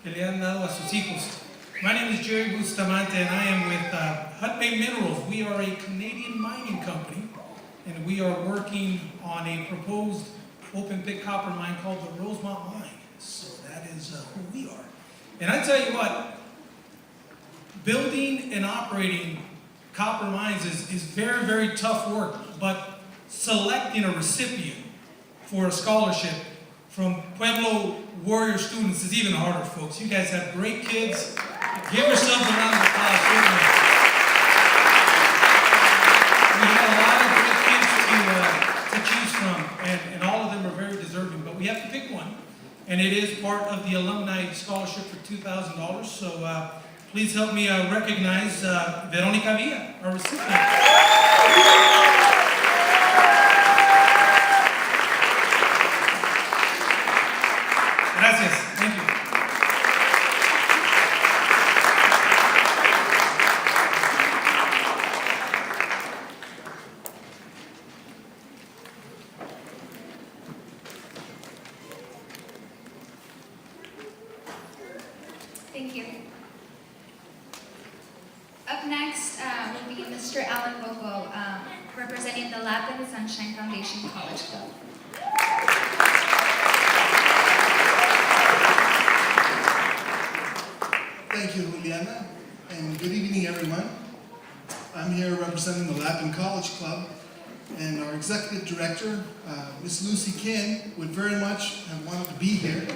Q: que le han dado a sus hijos. My name is Jerry Bustamante and I am with Hut Bay Minerals. We are a Canadian mining company and we are working on a proposed open pit copper mine called the Rosemont Mine. So that is who we are. And I tell you what, building and operating copper mines is very, very tough work, but selecting a recipient for a scholarship from Pueblo Warrior students is even harder, folks. You guys have great kids. Give yourselves a round of applause. We have a lot of great kids to choose from, and all of them are very deserving, but we have to pick one, and it is part of the alumni scholarship for $2,000. So please help me recognize Veronica Villa, our recipient. Gracias. Thank you.
B: Thank you. Up next will be Mr. Alan Bogo, representing the Lapin Sunshine Foundation College Club.
R: Thank you, Juliana, and good evening, everyone. I'm here representing the Lapin College Club, and our executive director, Miss Lucy Kin, would very much have wanted to be here,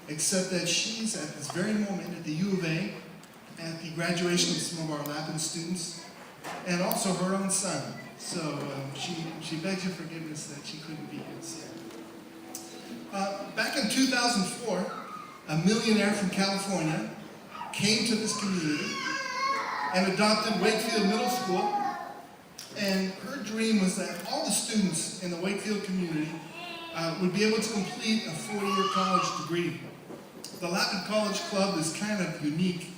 R: except that she's at this very moment at the U of A at the graduation of some of our Lapin students, and also her own son. So she begs your forgiveness that she couldn't be here. So. Back in 2004, a millionaire from California came to this community and adopted Wakefield Middle School, and her dream was that all the students in the Wakefield community would be able to complete a 4-year college degree. The Lapin College Club is kind of unique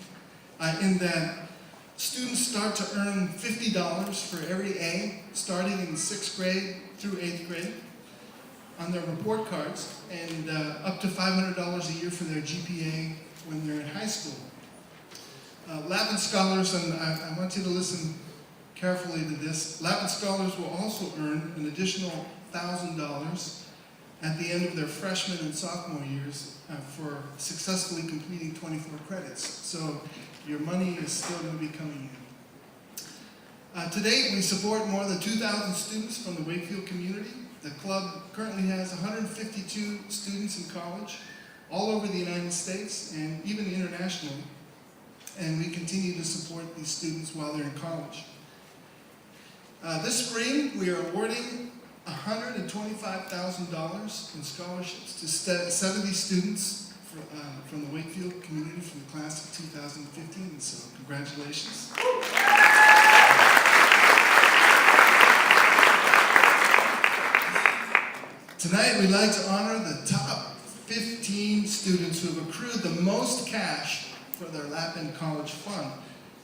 R: in that students start to earn $50 for every A, starting in 6th grade through 8th grade on their report cards, and up to $500 a year for their GPA when they're in high school. Lapin Scholars, and I want you to listen carefully to this, Lapin Scholars will also earn an additional $1,000 at the end of their freshman and sophomore years for successfully completing 24 credits. So your money is still going to be coming in. To date, we support more than 2,000 students from the Wakefield community. The club currently has 152 students in college all over the United States and even internationally. And we continue to support these students while they're in college. This spring, we are awarding $125,000 in scholarships to 70 students from the Wakefield community from the class of 2015. So congratulations. Tonight, we'd like to honor the top 15 students who have accrued the most cash for their Lapin College Fund.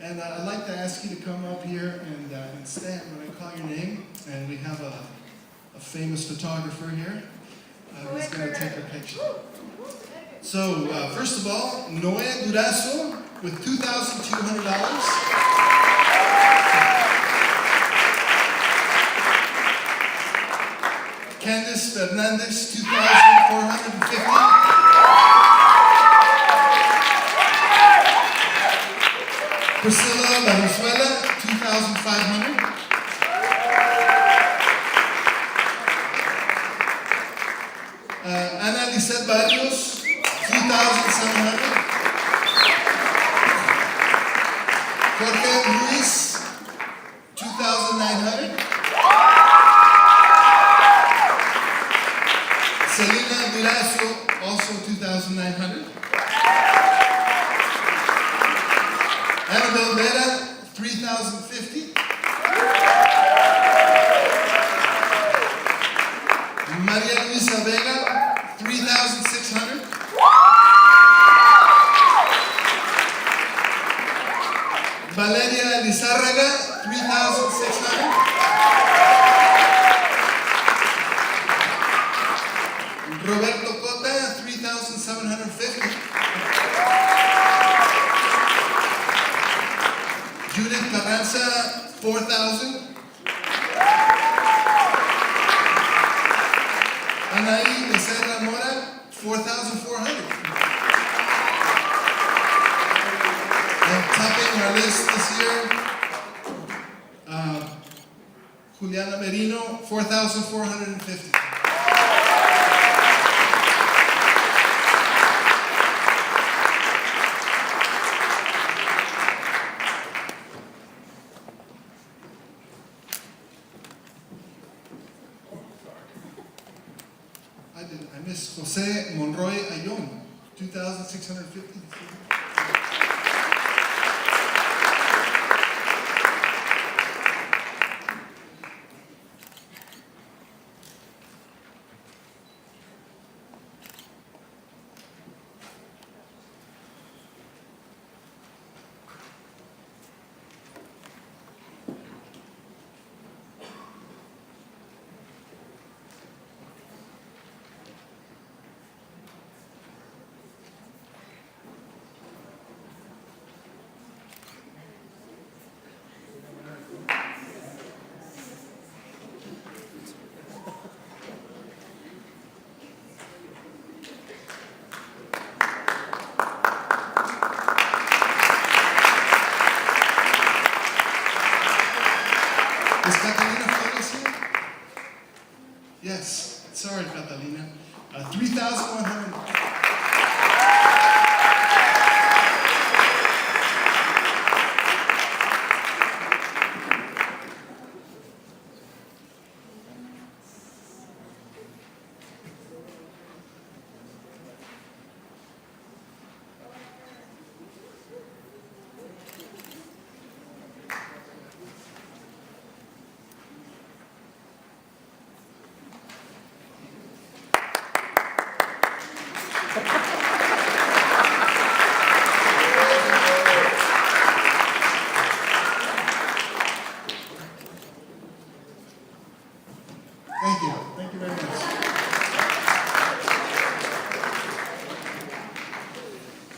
R: And I'd like to ask you to come up here and stand when I call your name. And we have a famous photographer here who's going to take a picture. So, first of all, Noe Durazo with $2,200. Candice Fernandez, $2,450. Priscilla Valenzuela, $2,500. Ana Lisette Barrios, $2,700. Jorge Luis, $2,900. Selena Durazo, also $2,900. Annabelle Vera, $3,050. Maria Luisa Vega, $3,600. Valeria Lizárraga, $3,600. Roberto Cota, $3,750. Judith Carranza, $4,000. Anaí Becerra Mora, $4,400. And topping our list this year, Juliana Merino, $4,450. I miss Jose Monroy Ayon, $2,650.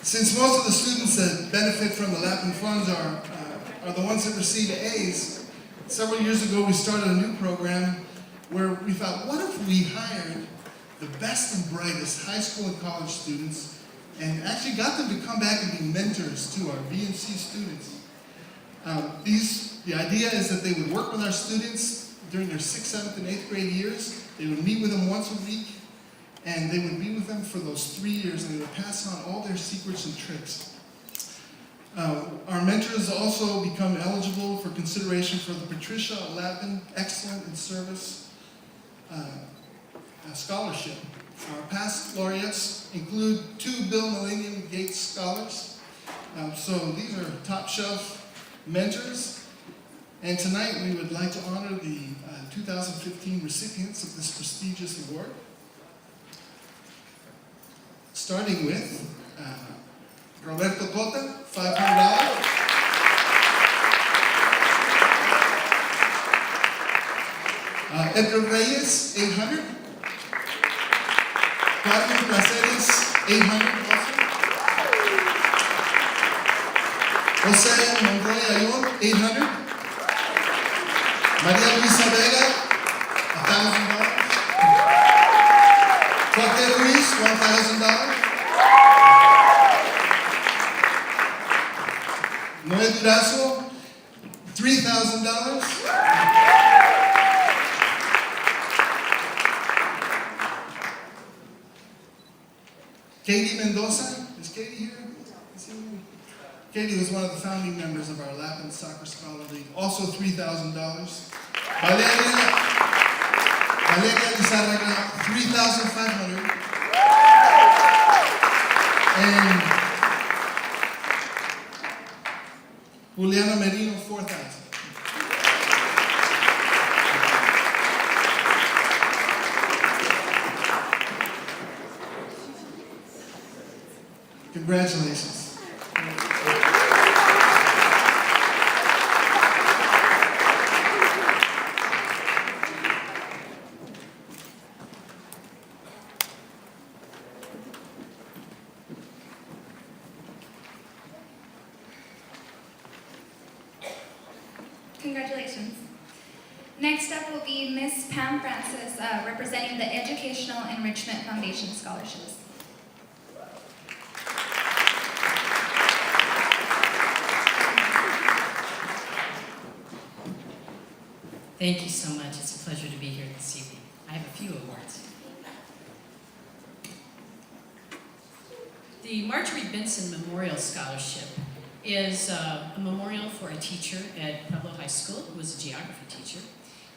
R: Since most of the students that benefit from the Latin funds are the ones that receive A's, several years ago we started a new program where we thought, what if we hired the best and brightest high school and college students and actually got them to come back and be mentors to our B and C students. The idea is that they would work with our students during their 6th, 7th, and 8th grade years. They would meet with them once a week, and they would be with them for those 3 years, and they would pass on all their secrets and tricks. Our mentors also become eligible for consideration for the Patricia Lappin Excellent in Service Scholarship. Our past laureates include 2 Bill Millennium Gates Scholars. So these are top shelf mentors. And tonight we would like to honor the 2015 recipients of this prestigious award. Starting with Roberto Cota, $500. Edgar Reyes, $800. Carmen Placeres, $800 also. Jose Monroy Ayón, $800. María Luisa Vega, $1,000. Jorge Luis, $1,000. Noé Durazo, $3,000. Katie Mendoza, is Katie here? Katie was one of the founding members of our Latin Soccer Scholar League, also $3,000. Valeria Lizarraga, $3,500. And Juliana Merino, $4,000. Congratulations.
B: Congratulations. Next up will be Miss Pam Francis, representing the Educational Enrichment Foundation Scholarships.
S: Thank you so much. It's a pleasure to be here this evening. I have a few awards. The Marjorie Benson Memorial Scholarship is a memorial for a teacher at Pueblo High School who was a geography teacher.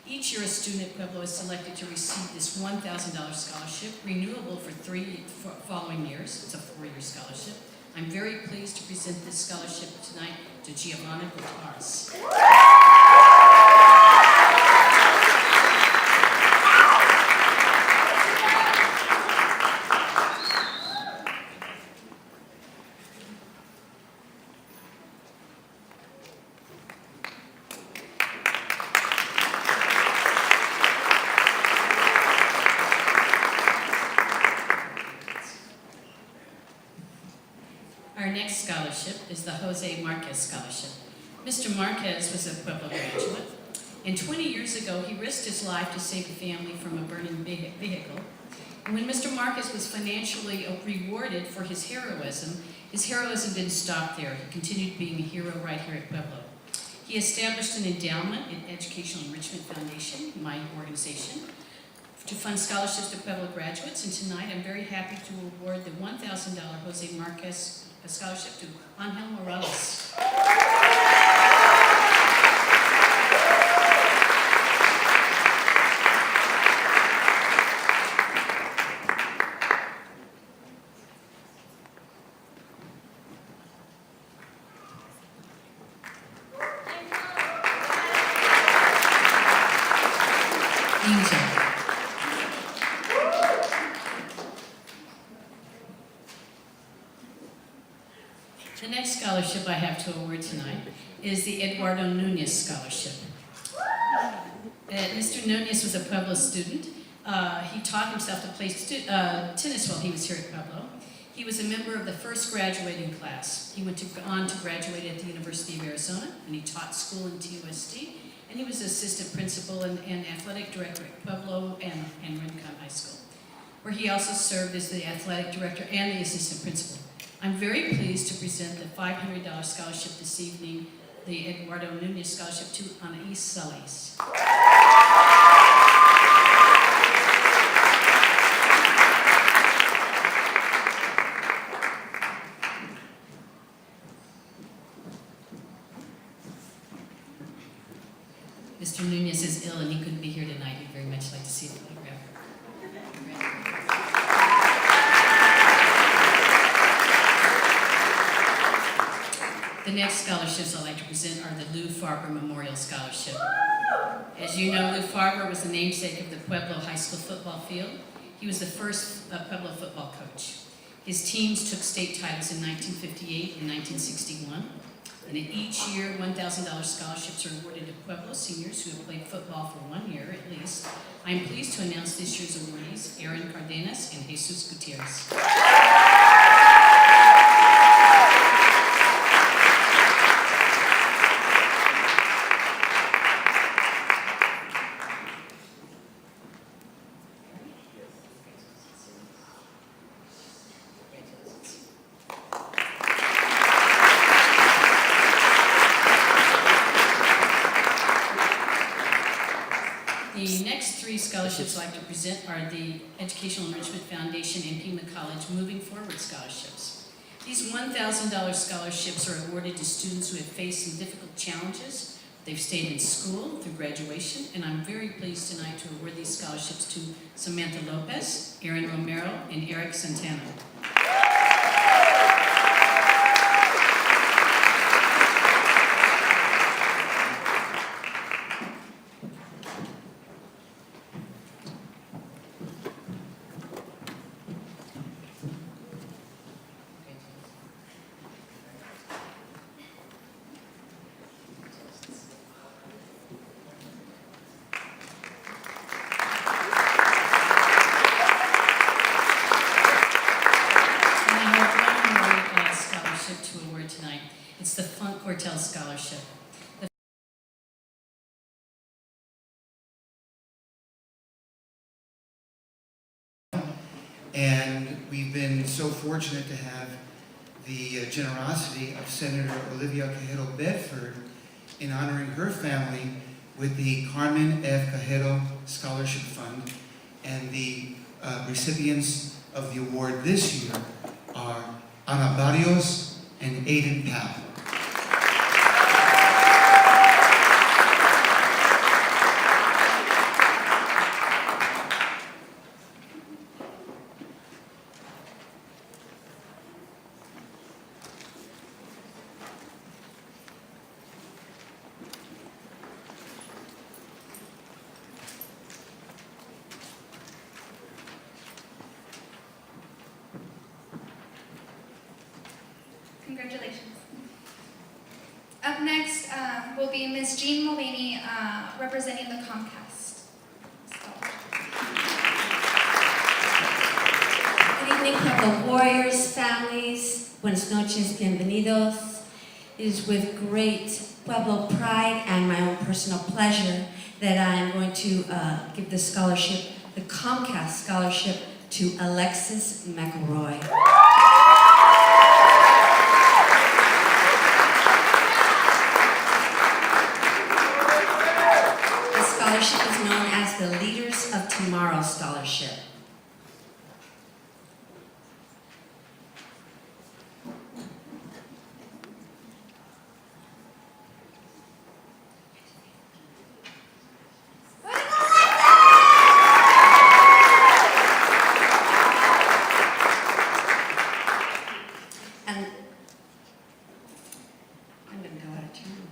S: Each year, a student at Pueblo is selected to receive this $1,000 scholarship, renewable for 3 following years. It's a 4-year scholarship. I'm very pleased to present this scholarship tonight to Giovanna Gutierrez. Our next scholarship is the Jose Marquez Scholarship. Mr. Marquez was a Pueblo graduate, and 20 years ago he risked his life to save a family from a burning vehicle. And when Mr. Marquez was financially rewarded for his heroism didn't stop there. He continued being a hero right here at Pueblo. He established an endowment at Educational Enrichment Foundation, my organization, to fund scholarships to Pueblo graduates, and tonight I'm very happy to award the $1,000 Jose Marquez Scholarship to Angel Morales. Angel. The next scholarship I have to award tonight is the Eduardo Nunez Scholarship. Mr. Nunez was a Pueblo student. He taught himself to play tennis while he was here at Pueblo. He was a member of the first graduating class. He went on to graduate at the University of Arizona, and he taught school in TUSD, and he was assistant principal and athletic director at Pueblo and Rincon High School, where he also served as the athletic director and the assistant principal. I'm very pleased to present the $500 scholarship this evening, the Eduardo Nunez Scholarship to Anais Salas. Mr. Nunez is ill and he couldn't be here tonight. He'd very much like to see the photograph. The next scholarships I'd like to present are the Lou Farber Memorial Scholarship. As you know, Lou Farber was the namesake of the Pueblo High School football field. He was the first Pueblo football coach. His teams took state titles in 1958 and 1961. And in each year, $1,000 scholarships are awarded to Pueblo seniors who have played football for 1 year at least. I am pleased to announce this year's awardees, Aaron Cardenas and Jesus Gutierrez. The next 3 scholarships I'd like to present are the Educational Enrichment Foundation and Pima College Moving Forward Scholarships. These $1,000 scholarships are awarded to students who have faced some difficult challenges. They've stayed in school through graduation, and I'm very pleased tonight to award these scholarships to Samantha Lopez, Aaron Romero, and Eric Santana. To award tonight. It's the Funk Quartel Scholarship.
M: And we've been so fortunate to have the generosity of Senator Olivia Cajero Bedford in honoring her family with the Carmen F. Cajero Scholarship Fund. And the recipients of the award this year are Ana Barrios and Aiden Powell.
B: Congratulations. Up next will be Ms. Jean Mulvaney representing the Comcast.
T: Good evening, Pueblo Warriors, families. Buenas noches, bienvenidos. It is with great Pueblo pride and my own personal pleasure that I am going to give the scholarship, the Comcast Scholarship, to Alexis McElroy. The scholarship is known as the Leaders of Tomorrow Scholarship. And I'm going to go out of turn.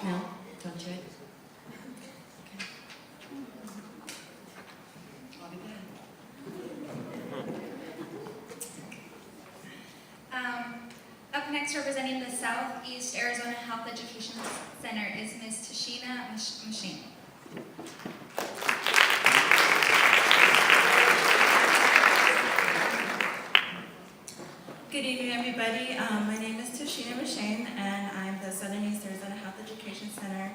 T: No, don't do it. Okay. I'll be good.
B: Up next, representing the Southeast Arizona Health Education Center is Ms. Tashina Machine.
F: Good evening, everybody. My name is Tashina Mashane, and I'm the Southern East Arizona Health Education Center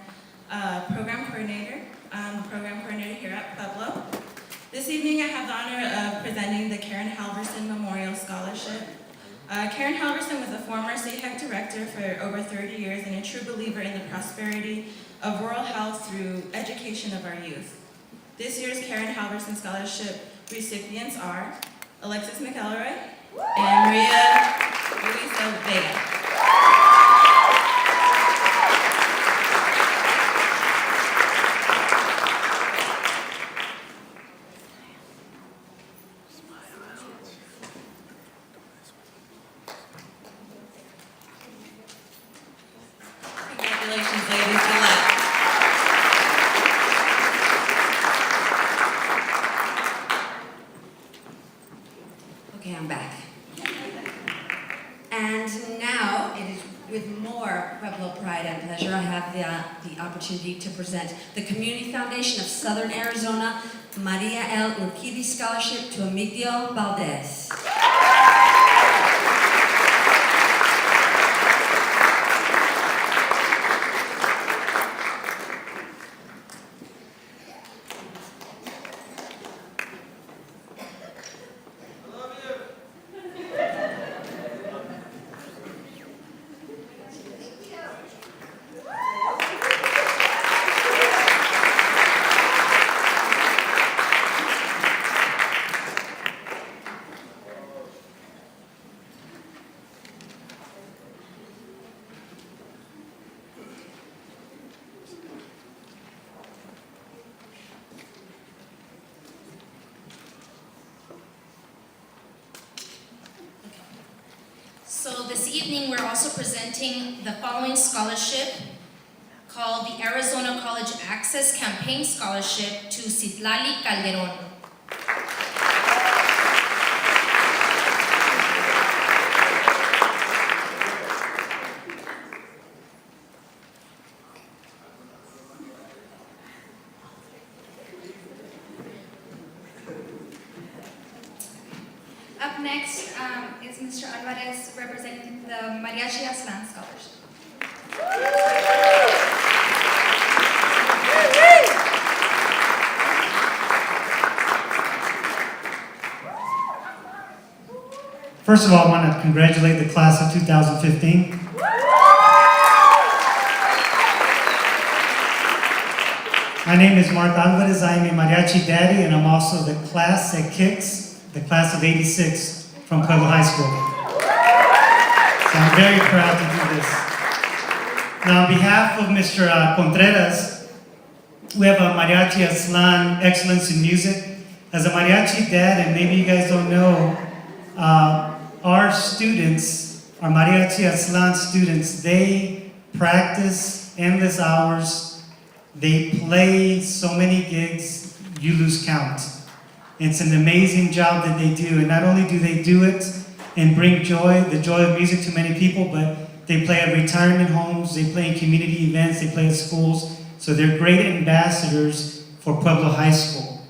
F: program coordinator. I'm the program coordinator here at Pueblo. This evening, I have the honor of presenting the Karen Halverson Memorial Scholarship. Karen Halverson was a former state HEC director for over 30 years and a true believer in the prosperity of rural health through education of our youth. This year's Karen Halverson Scholarship recipients are Alexis McElroy and Maria Luisa Vega.
C: Congratulations, ladies. Good luck. Okay, I'm back. And now it is with more Pueblo pride and pleasure I have the opportunity to present the Community Foundation of Southern Arizona Maria L. Urquidy Scholarship to Emilio Valdez. So this evening, we're also presenting the following scholarship called the Arizona College Access Campaign Scholarship to Citlali Calderon. Up next is Mr. Alvarez representing the Mariachi Aslan Scholarship.
U: First of all, I want to congratulate the class of 2015. My name is Mark Alvarez. I am a mariachi daddy, and I'm also the class that kicks, the class of 86 from Pueblo High School. So I'm very proud to do this. Now, on behalf of Mr. Contreras, we have a Mariachi Aslan Excellence in Music. As a mariachi dad, and maybe you guys don't know, our students, our Mariachi Aslan students, they practice endless hours. They play so many gigs, you lose count. It's an amazing job that they do, and not only do they do it and bring joy, the joy of music to many people, but they play at retirement homes, they play in community events, they play at schools, so they're great ambassadors for Pueblo High School.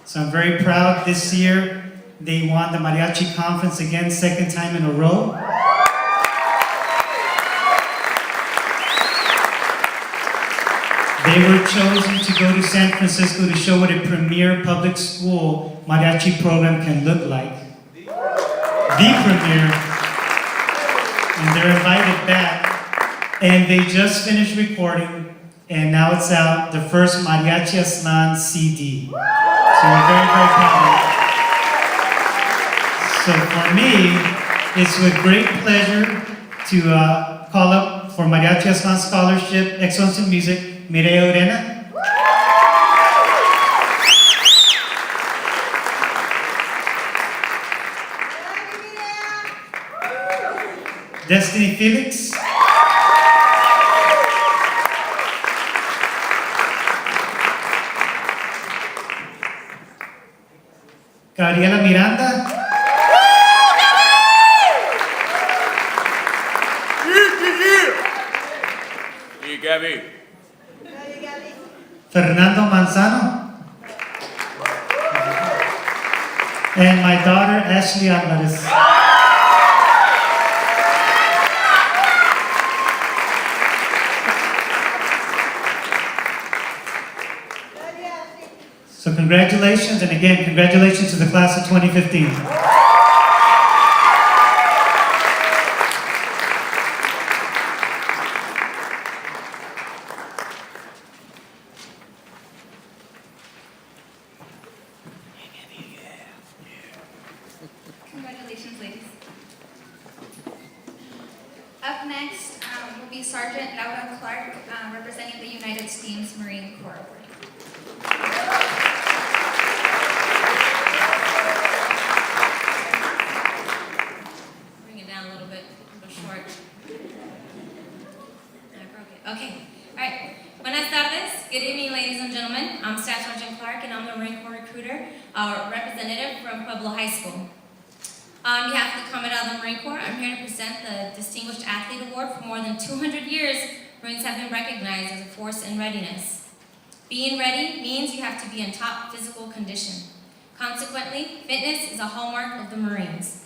U: So I'm very proud this year. They won the Mariachi Conference again, second time in a row. They were chosen to go to San Francisco to show what a premier public school mariachi program can look like. The premier. And they're invited back. And they just finished recording, and now it's out, the first Mariachi Aslan CD. So we're very, very proud of it. So for me, it's with great pleasure to call up for Mariachi Aslan Scholarship, Excellence in Music, Mireya Urena. Destiny Felix. Gabriela Miranda.
V: Y Gabby.
U: Fernando Manzano. And my daughter, Ashley Alvarez. congratulations, and again, congratulations to the class of 2015.
B: Congratulations, ladies. Up next will be Sergeant Laura Clark, representing the United States Marine Corps Award.
F: Bring it down a little bit, a little short. I broke it. Okay. All right. Buenas tardes. Good evening, ladies and gentlemen. I'm Staff Sergeant Clark, and I'm the Marine Corps recruiter, our representative from Pueblo High School. On behalf of the Commandant of the Marine Corps, I'm here to present the Distinguished Athlete Award. For more than 200 years, Marines have been recognized as a force in readiness. Being ready means you have to be in top physical condition. Consequently, fitness is a hallmark of the Marines.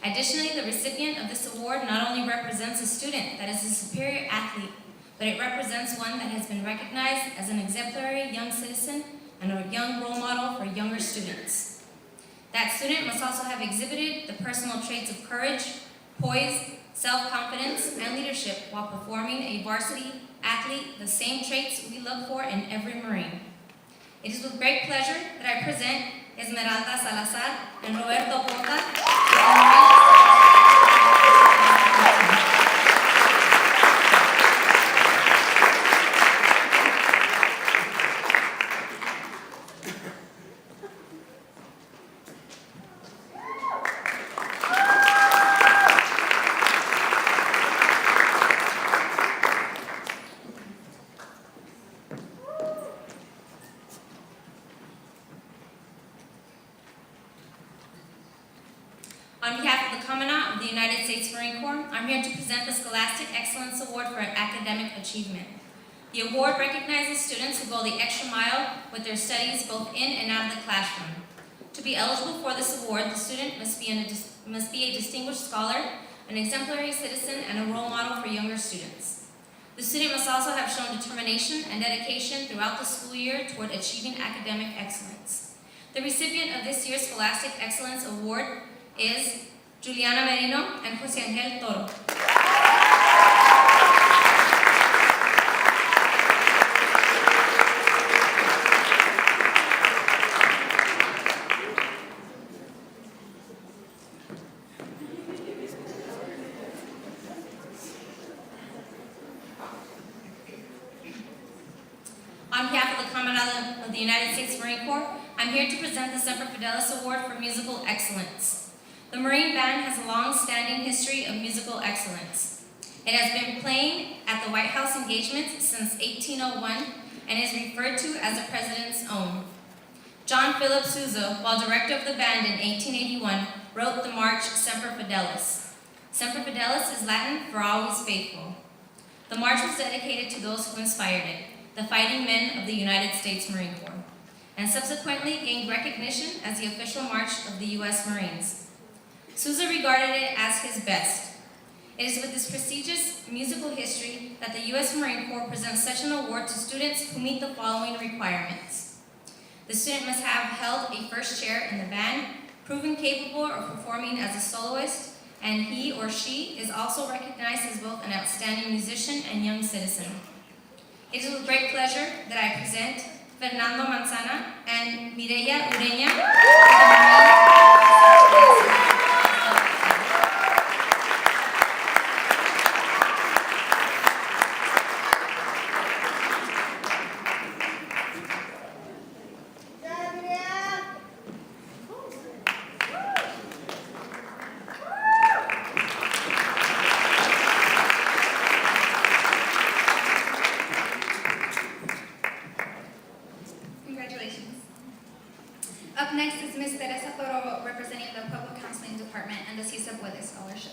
F: Additionally, the recipient of this award not only represents a student that is a superior athlete, but it represents one that has been recognized as an exemplary young citizen and a young role model for younger students. That student must also have exhibited the personal traits of courage, poise, self-confidence, and leadership while performing a varsity athlete, the same traits we look for in every Marine. It is with great pleasure that I present Esmeralda Salazar and Roberto Porta. On behalf of the Commandant of the United States Marine Corps, I'm here to present the Scholastic Excellence Award for academic achievement. The award recognizes students who go the extra mile with their studies both in and out of the classroom. To be eligible for this award, the student must be a distinguished scholar, an exemplary citizen, and a role model for younger students. The student must also have shown determination and dedication throughout the school year toward achieving academic excellence. The recipient of this year's Scholastic Excellence Award is Juliana Merino and Jose Angel Toro. On behalf of the Commandant of the United States Marine Corps, I'm here to present the Semper Fidelis Award for Musical Excellence. The Marine Band has a long-standing history of musical excellence. It has been playing at the White House engagements since 1801 and is referred to as the President's Own. John Philip Sousa, while director of the band in 1881, wrote the march Semper Fidelis. Semper Fidelis is Latin for always faithful. The march was dedicated to those who inspired it, the fighting men of the United States Marine Corps, and subsequently gained recognition as the official march of the U.S. Marines. Sousa regarded it as his best. It is with this prestigious musical history that the U.S. Marine Corps presents such an award to students who meet the following requirements. The student must have held a first chair in the band, proven capable of performing as a soloist, and he or she is also recognized as both an outstanding musician and young citizen. It is with great pleasure that I present Fernando Manzana and Mireya Ureña. Congratulations. Up next is Ms. Teresa Toro, representing the Public Counseling Department and the Si Se Puede Scholarship.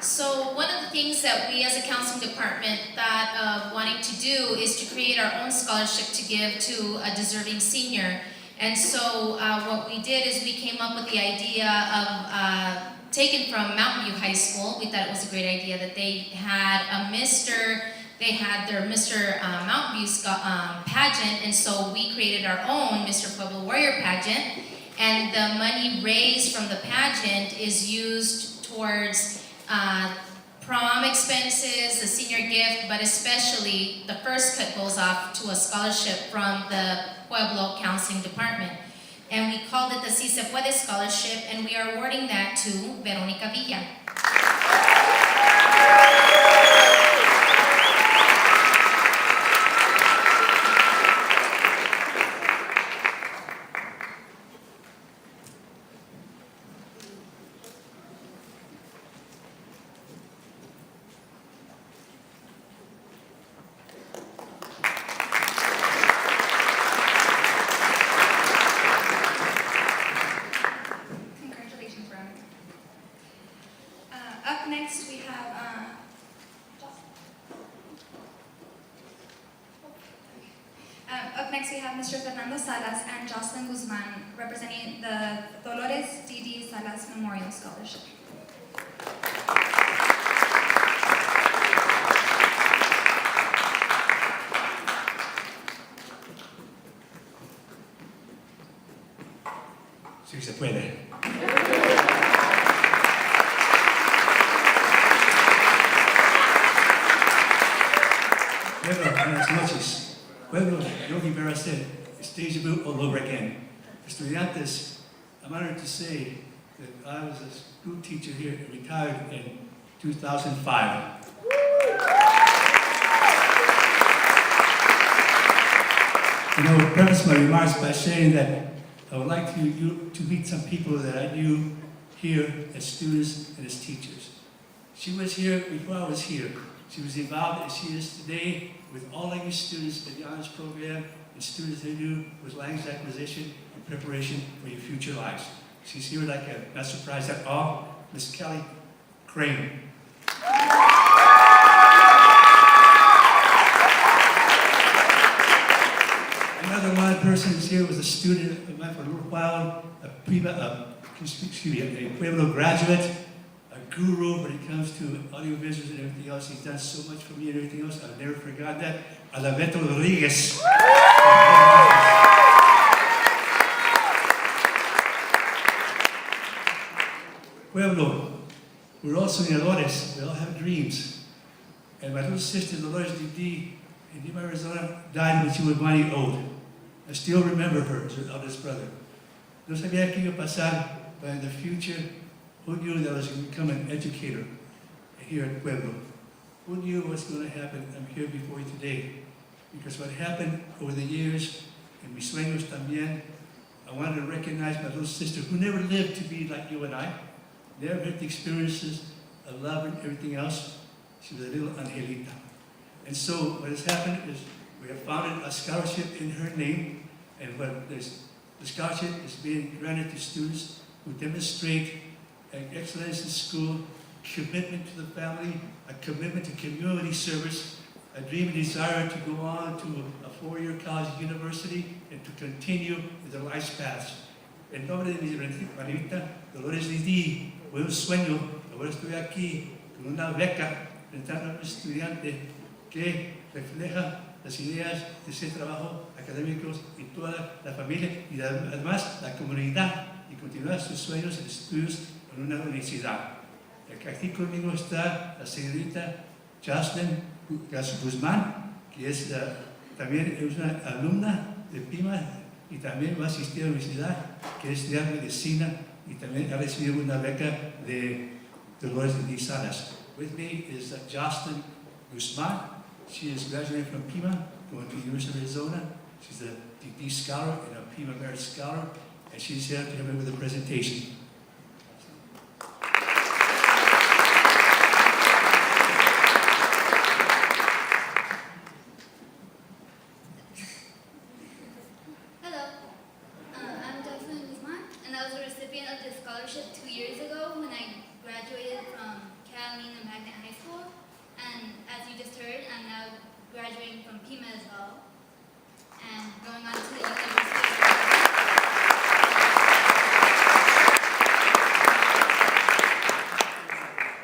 C: So one of the things that we as a counseling department that wanting to do is to create our own scholarship to give to a deserving senior. And so what we did is we came up with the idea of taken from Mountain View High School. We thought it was a great idea that they had a Mr.
G: they had their Mr. Mountain View pageant, and so we created our own Mr. Pueblo Warrior pageant, and the money raised from the pageant is used towards prom expenses, the senior gift, but especially the first cut goes off to a scholarship from the Pueblo Counseling Department. And we called it the Si Se Puede Scholarship, and we are awarding that to Veronica Villa.
B: Congratulations, Veronica. Up next, we have Mr. Fernando Salas and Jocelyn Guzman representing the Dolores D.D. Salas Memorial Scholarship.
A: Si se puede. Pueblo, buenas noches. Pueblo, Yogi Berra said, it's deja vu all over again. Estudiantes, I'm honored to say that I was a school teacher here and retired in 2005. I will preface my remarks by saying that I would like to meet some people that I knew here as students and as teachers. She was here before I was here. She was involved as she is today with all of you students in the honors program and students that do with language acquisition and preparation for your future lives. She's here like I'm not surprised at all, Miss Kelly Crane. Another one person who's here was a student of mine for a little while, a Pueblo graduate, a guru when it comes to audiovisuals and everything else. He's done so much for me and everything else. I've never forgot that. Alberto Rodriguez. Pueblo, we're all soñadores. We all have dreams. And my little sister, Dolores D.D., in Lima, Arizona, died when she was 1 year old. I still remember her, her eldest brother. No sabía qué iba a pasar, but in the future, who knew that I was going to become an educator here at Pueblo? Who knew what's going to happen? I'm here before you today. Because what happened over the years, and mis sueños también, I wanted to recognize my little sister, who never lived to be like you and I, never had the experiences of love and everything else. She was a little angelita. And so what has happened is we have founded a scholarship in her name, and what the scholarship is being granted to students who demonstrate an excellence in school, commitment to the family, a commitment to community service, a dream and desire to go on to a 4-year college university and to continue with their life's paths. En nombre de mi hermanita Dolores D.D., fue un sueño, ahora estoy aquí con una beca, enfrentando a un estudiante que refleja las ideas de ese trabajo académicos y toda la familia y además la comunidad y continuar sus sueños y estudios en una universidad. Aquí conmigo está la señorita Jocelyn Guzmán, que es también es una alumna de PIMA y también va a asistir a la universidad, quiere estudiar medicina y también ha recibido una beca de Dolores D. Salas. With me is Jocelyn Guzmán. She is graduating from PIMA, going to the University of Arizona. She's a DD scholar and a PIMA Merit Scholar, and she's here to help me with the presentation.
E: Hello, I'm Jocelyn Guzman, and I was a recipient of this scholarship 2 years ago when I graduated from Catalina Magnet High School. And as you just heard, I'm now graduating from PIMA as well, and going on to the University of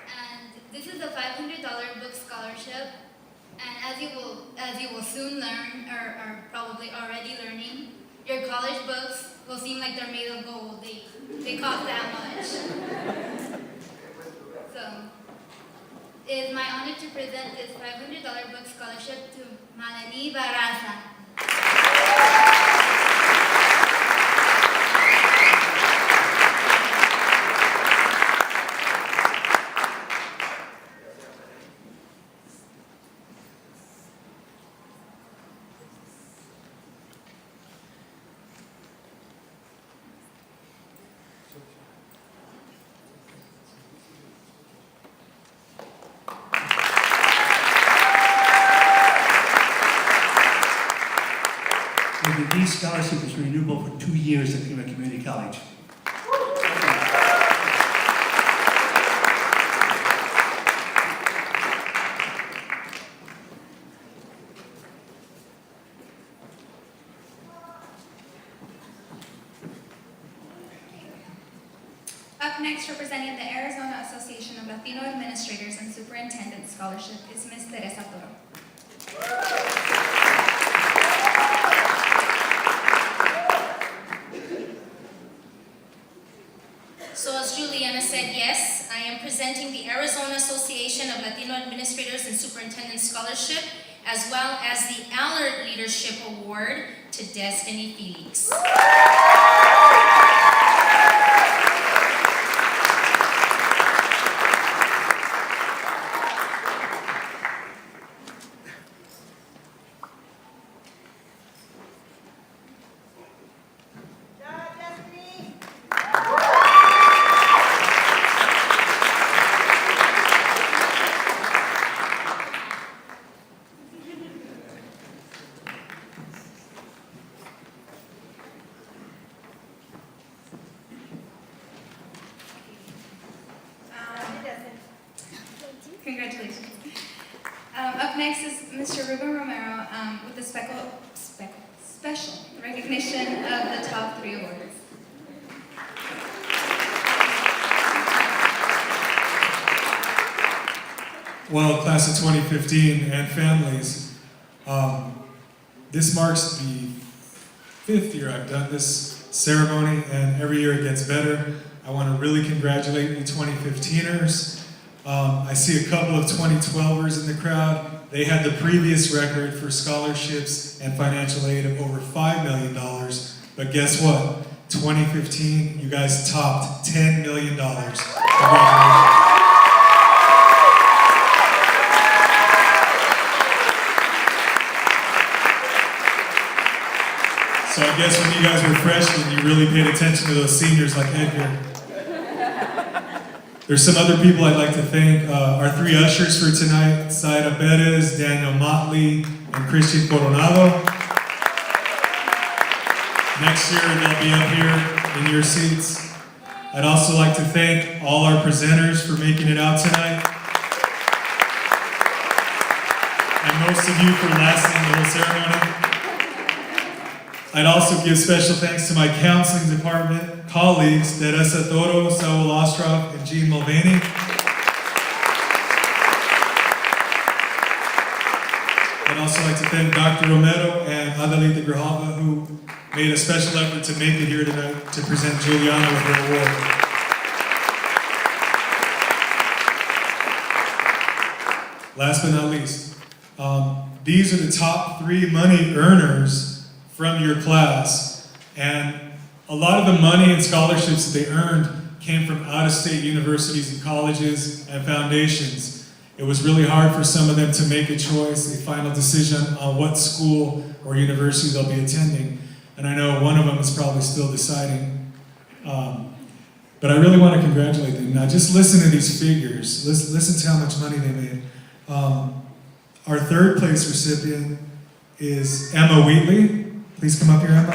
E: And this is a $500 book scholarship, and like they're made of gold. They cost that much. So, it is my honor to present this $500 book scholarship to Maleni Barraza.
A: The D scholarship is renewable for 2 years at Pima Community College.
B: Up next, representing the Arizona Association of Latino Administrators and Superintendents Scholarship is Ms. Teresa Toro.
F: So as Juliana said, yes, I am presenting the Arizona Association of Latino Administrators and Superintendents Scholarship, as well as the Allard Leadership Award to Destiny Felix.
B: Congratulations. Up next is Mr. Ruben Romero with the special recognition of the top 3 awards.
D: Well, class of 2015 and families, this marks the 5th year I've done this ceremony, and every year it gets better. I want to really congratulate the 2015ers. I see a couple of 2012ers in the crowd. They had the previous record for scholarships and financial aid of over $5 million. But guess what? 2015, you guys topped $10 million. Congratulations. So I guess when you guys were freshmen, you really paid attention to those seniors like Edgar. There's some other people I'd like to thank. Our 3 ushers for tonight, Zaira Perez, Daniel Motley, and Christian Coronado. Next year, they'll be up here in your seats. I'd also like to thank all our presenters for making it out tonight. And most of you for lasting the whole ceremony. I'd also give special thanks to my counseling department colleagues, Teresa Toro, Saul Ostrov, and Jean Mulvaney. I'd also like to thank Dr. Romero and Adelita Grijalva, who made a special effort to make it here tonight to present Juliana with her award. Last but not least, these are the top 3 money earners from your class, and a lot of the money and scholarships that they earned came from out-of-state universities and colleges and foundations. It was really hard for some of them to make a choice, a final decision on what school or university they'll be attending. And I know one of them is probably still deciding. But I really want to congratulate them. Now just listen to these figures. Listen to how much money they made. Our 3rd place recipient is Emma Wheatley. Please come up here, Emma.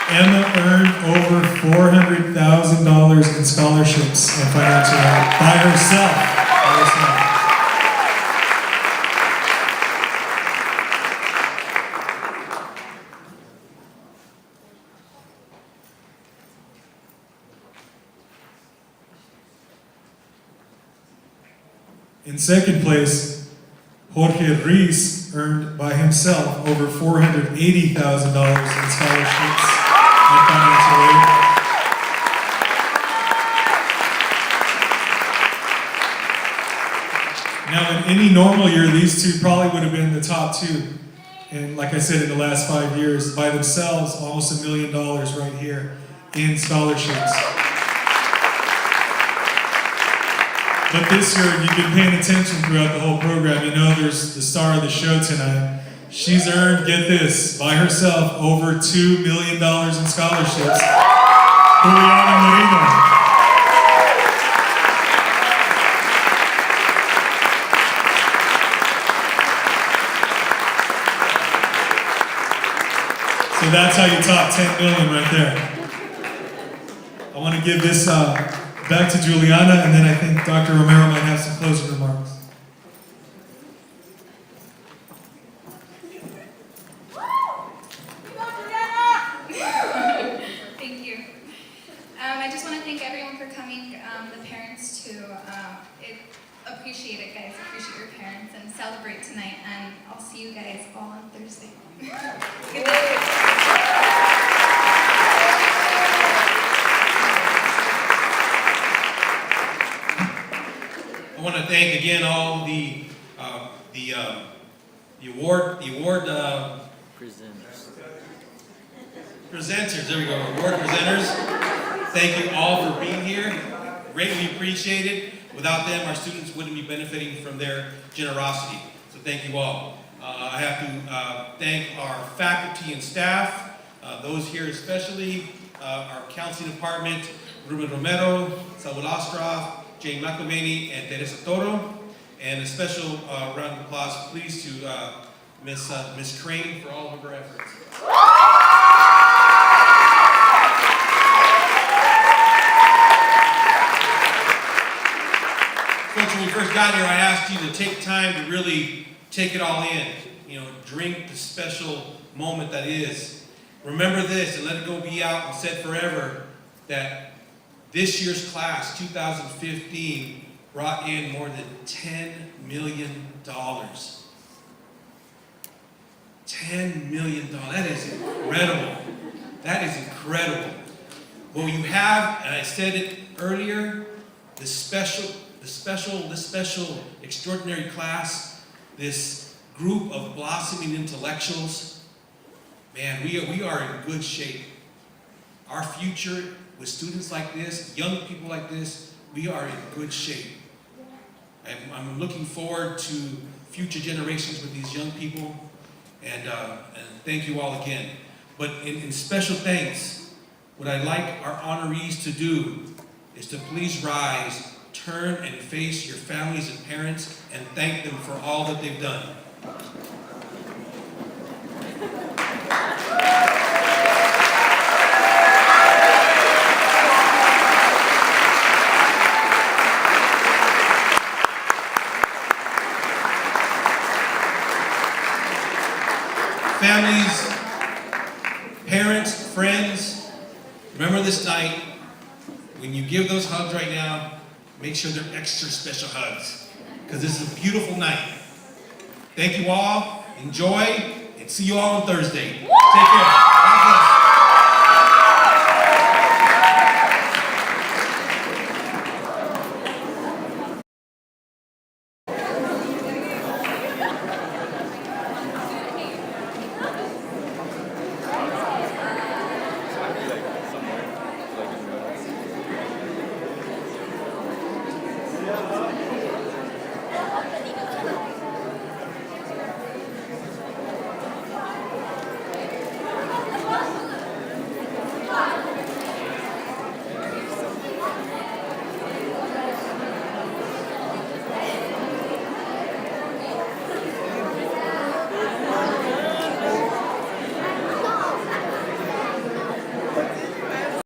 D: Emma earned over $400,000 in scholarships and financial aid by herself. In 2nd place, Jorge Reese earned by himself over $480,000 in scholarships and financial aid. Now, in any normal year, these two probably would have been the top two. And like I said, in the last 5 years, by themselves, almost $1 million right here in scholarships. But this year, you've been paying attention throughout the whole program. You know there's the star of the show tonight. She's earned, get this, by herself, over $2 million in scholarships. Juliana Marino. So that's how you top 10 million right there. I want to give this back to Juliana, and then I think Dr. Romero might have some closing remarks.
B: Thank you. I just want to thank everyone for coming, the parents too. Appreciate it, guys. Appreciate your parents and celebrate tonight. And I'll see you guys all on Thursday. Good night.
H: I want to thank again all the award presenters. There we go. Award presenters. Thank you all for being here. Greatly appreciated. Without them, our students wouldn't be benefiting from their generosity. So thank you all. I have to thank our faculty and staff, those here especially, our counseling department, Ruben Romero, Saul Ostroff, Jane McElvaney, and Teresa Toro. And a special round of applause, please, to Miss Crane for all of her efforts. Folks, when we first got here, I asked you to take time to really take it all in. You know, drink the special moment that is. Remember this and let it go be out and said forever that this year's class, 2015, brought in more than $10 million. $10 million. That is incredible. That is incredible. Well, you have, and I said it earlier, this special, extraordinary class, this group of blossoming intellectuals. Man, we are in good shape. Our future with students like this, young people like this, we are in good shape. I'm looking forward to future generations with these young people, and thank you all again. But in special thanks, what I'd like our honorees to do is to please rise, turn and face your families and parents, and thank them for all that they've done. Families, parents, friends, remember this night, when you give those hugs right now, make sure they're extra special hugs, because this is a beautiful night. Thank you all, enjoy, and see you all on Thursday. Take care.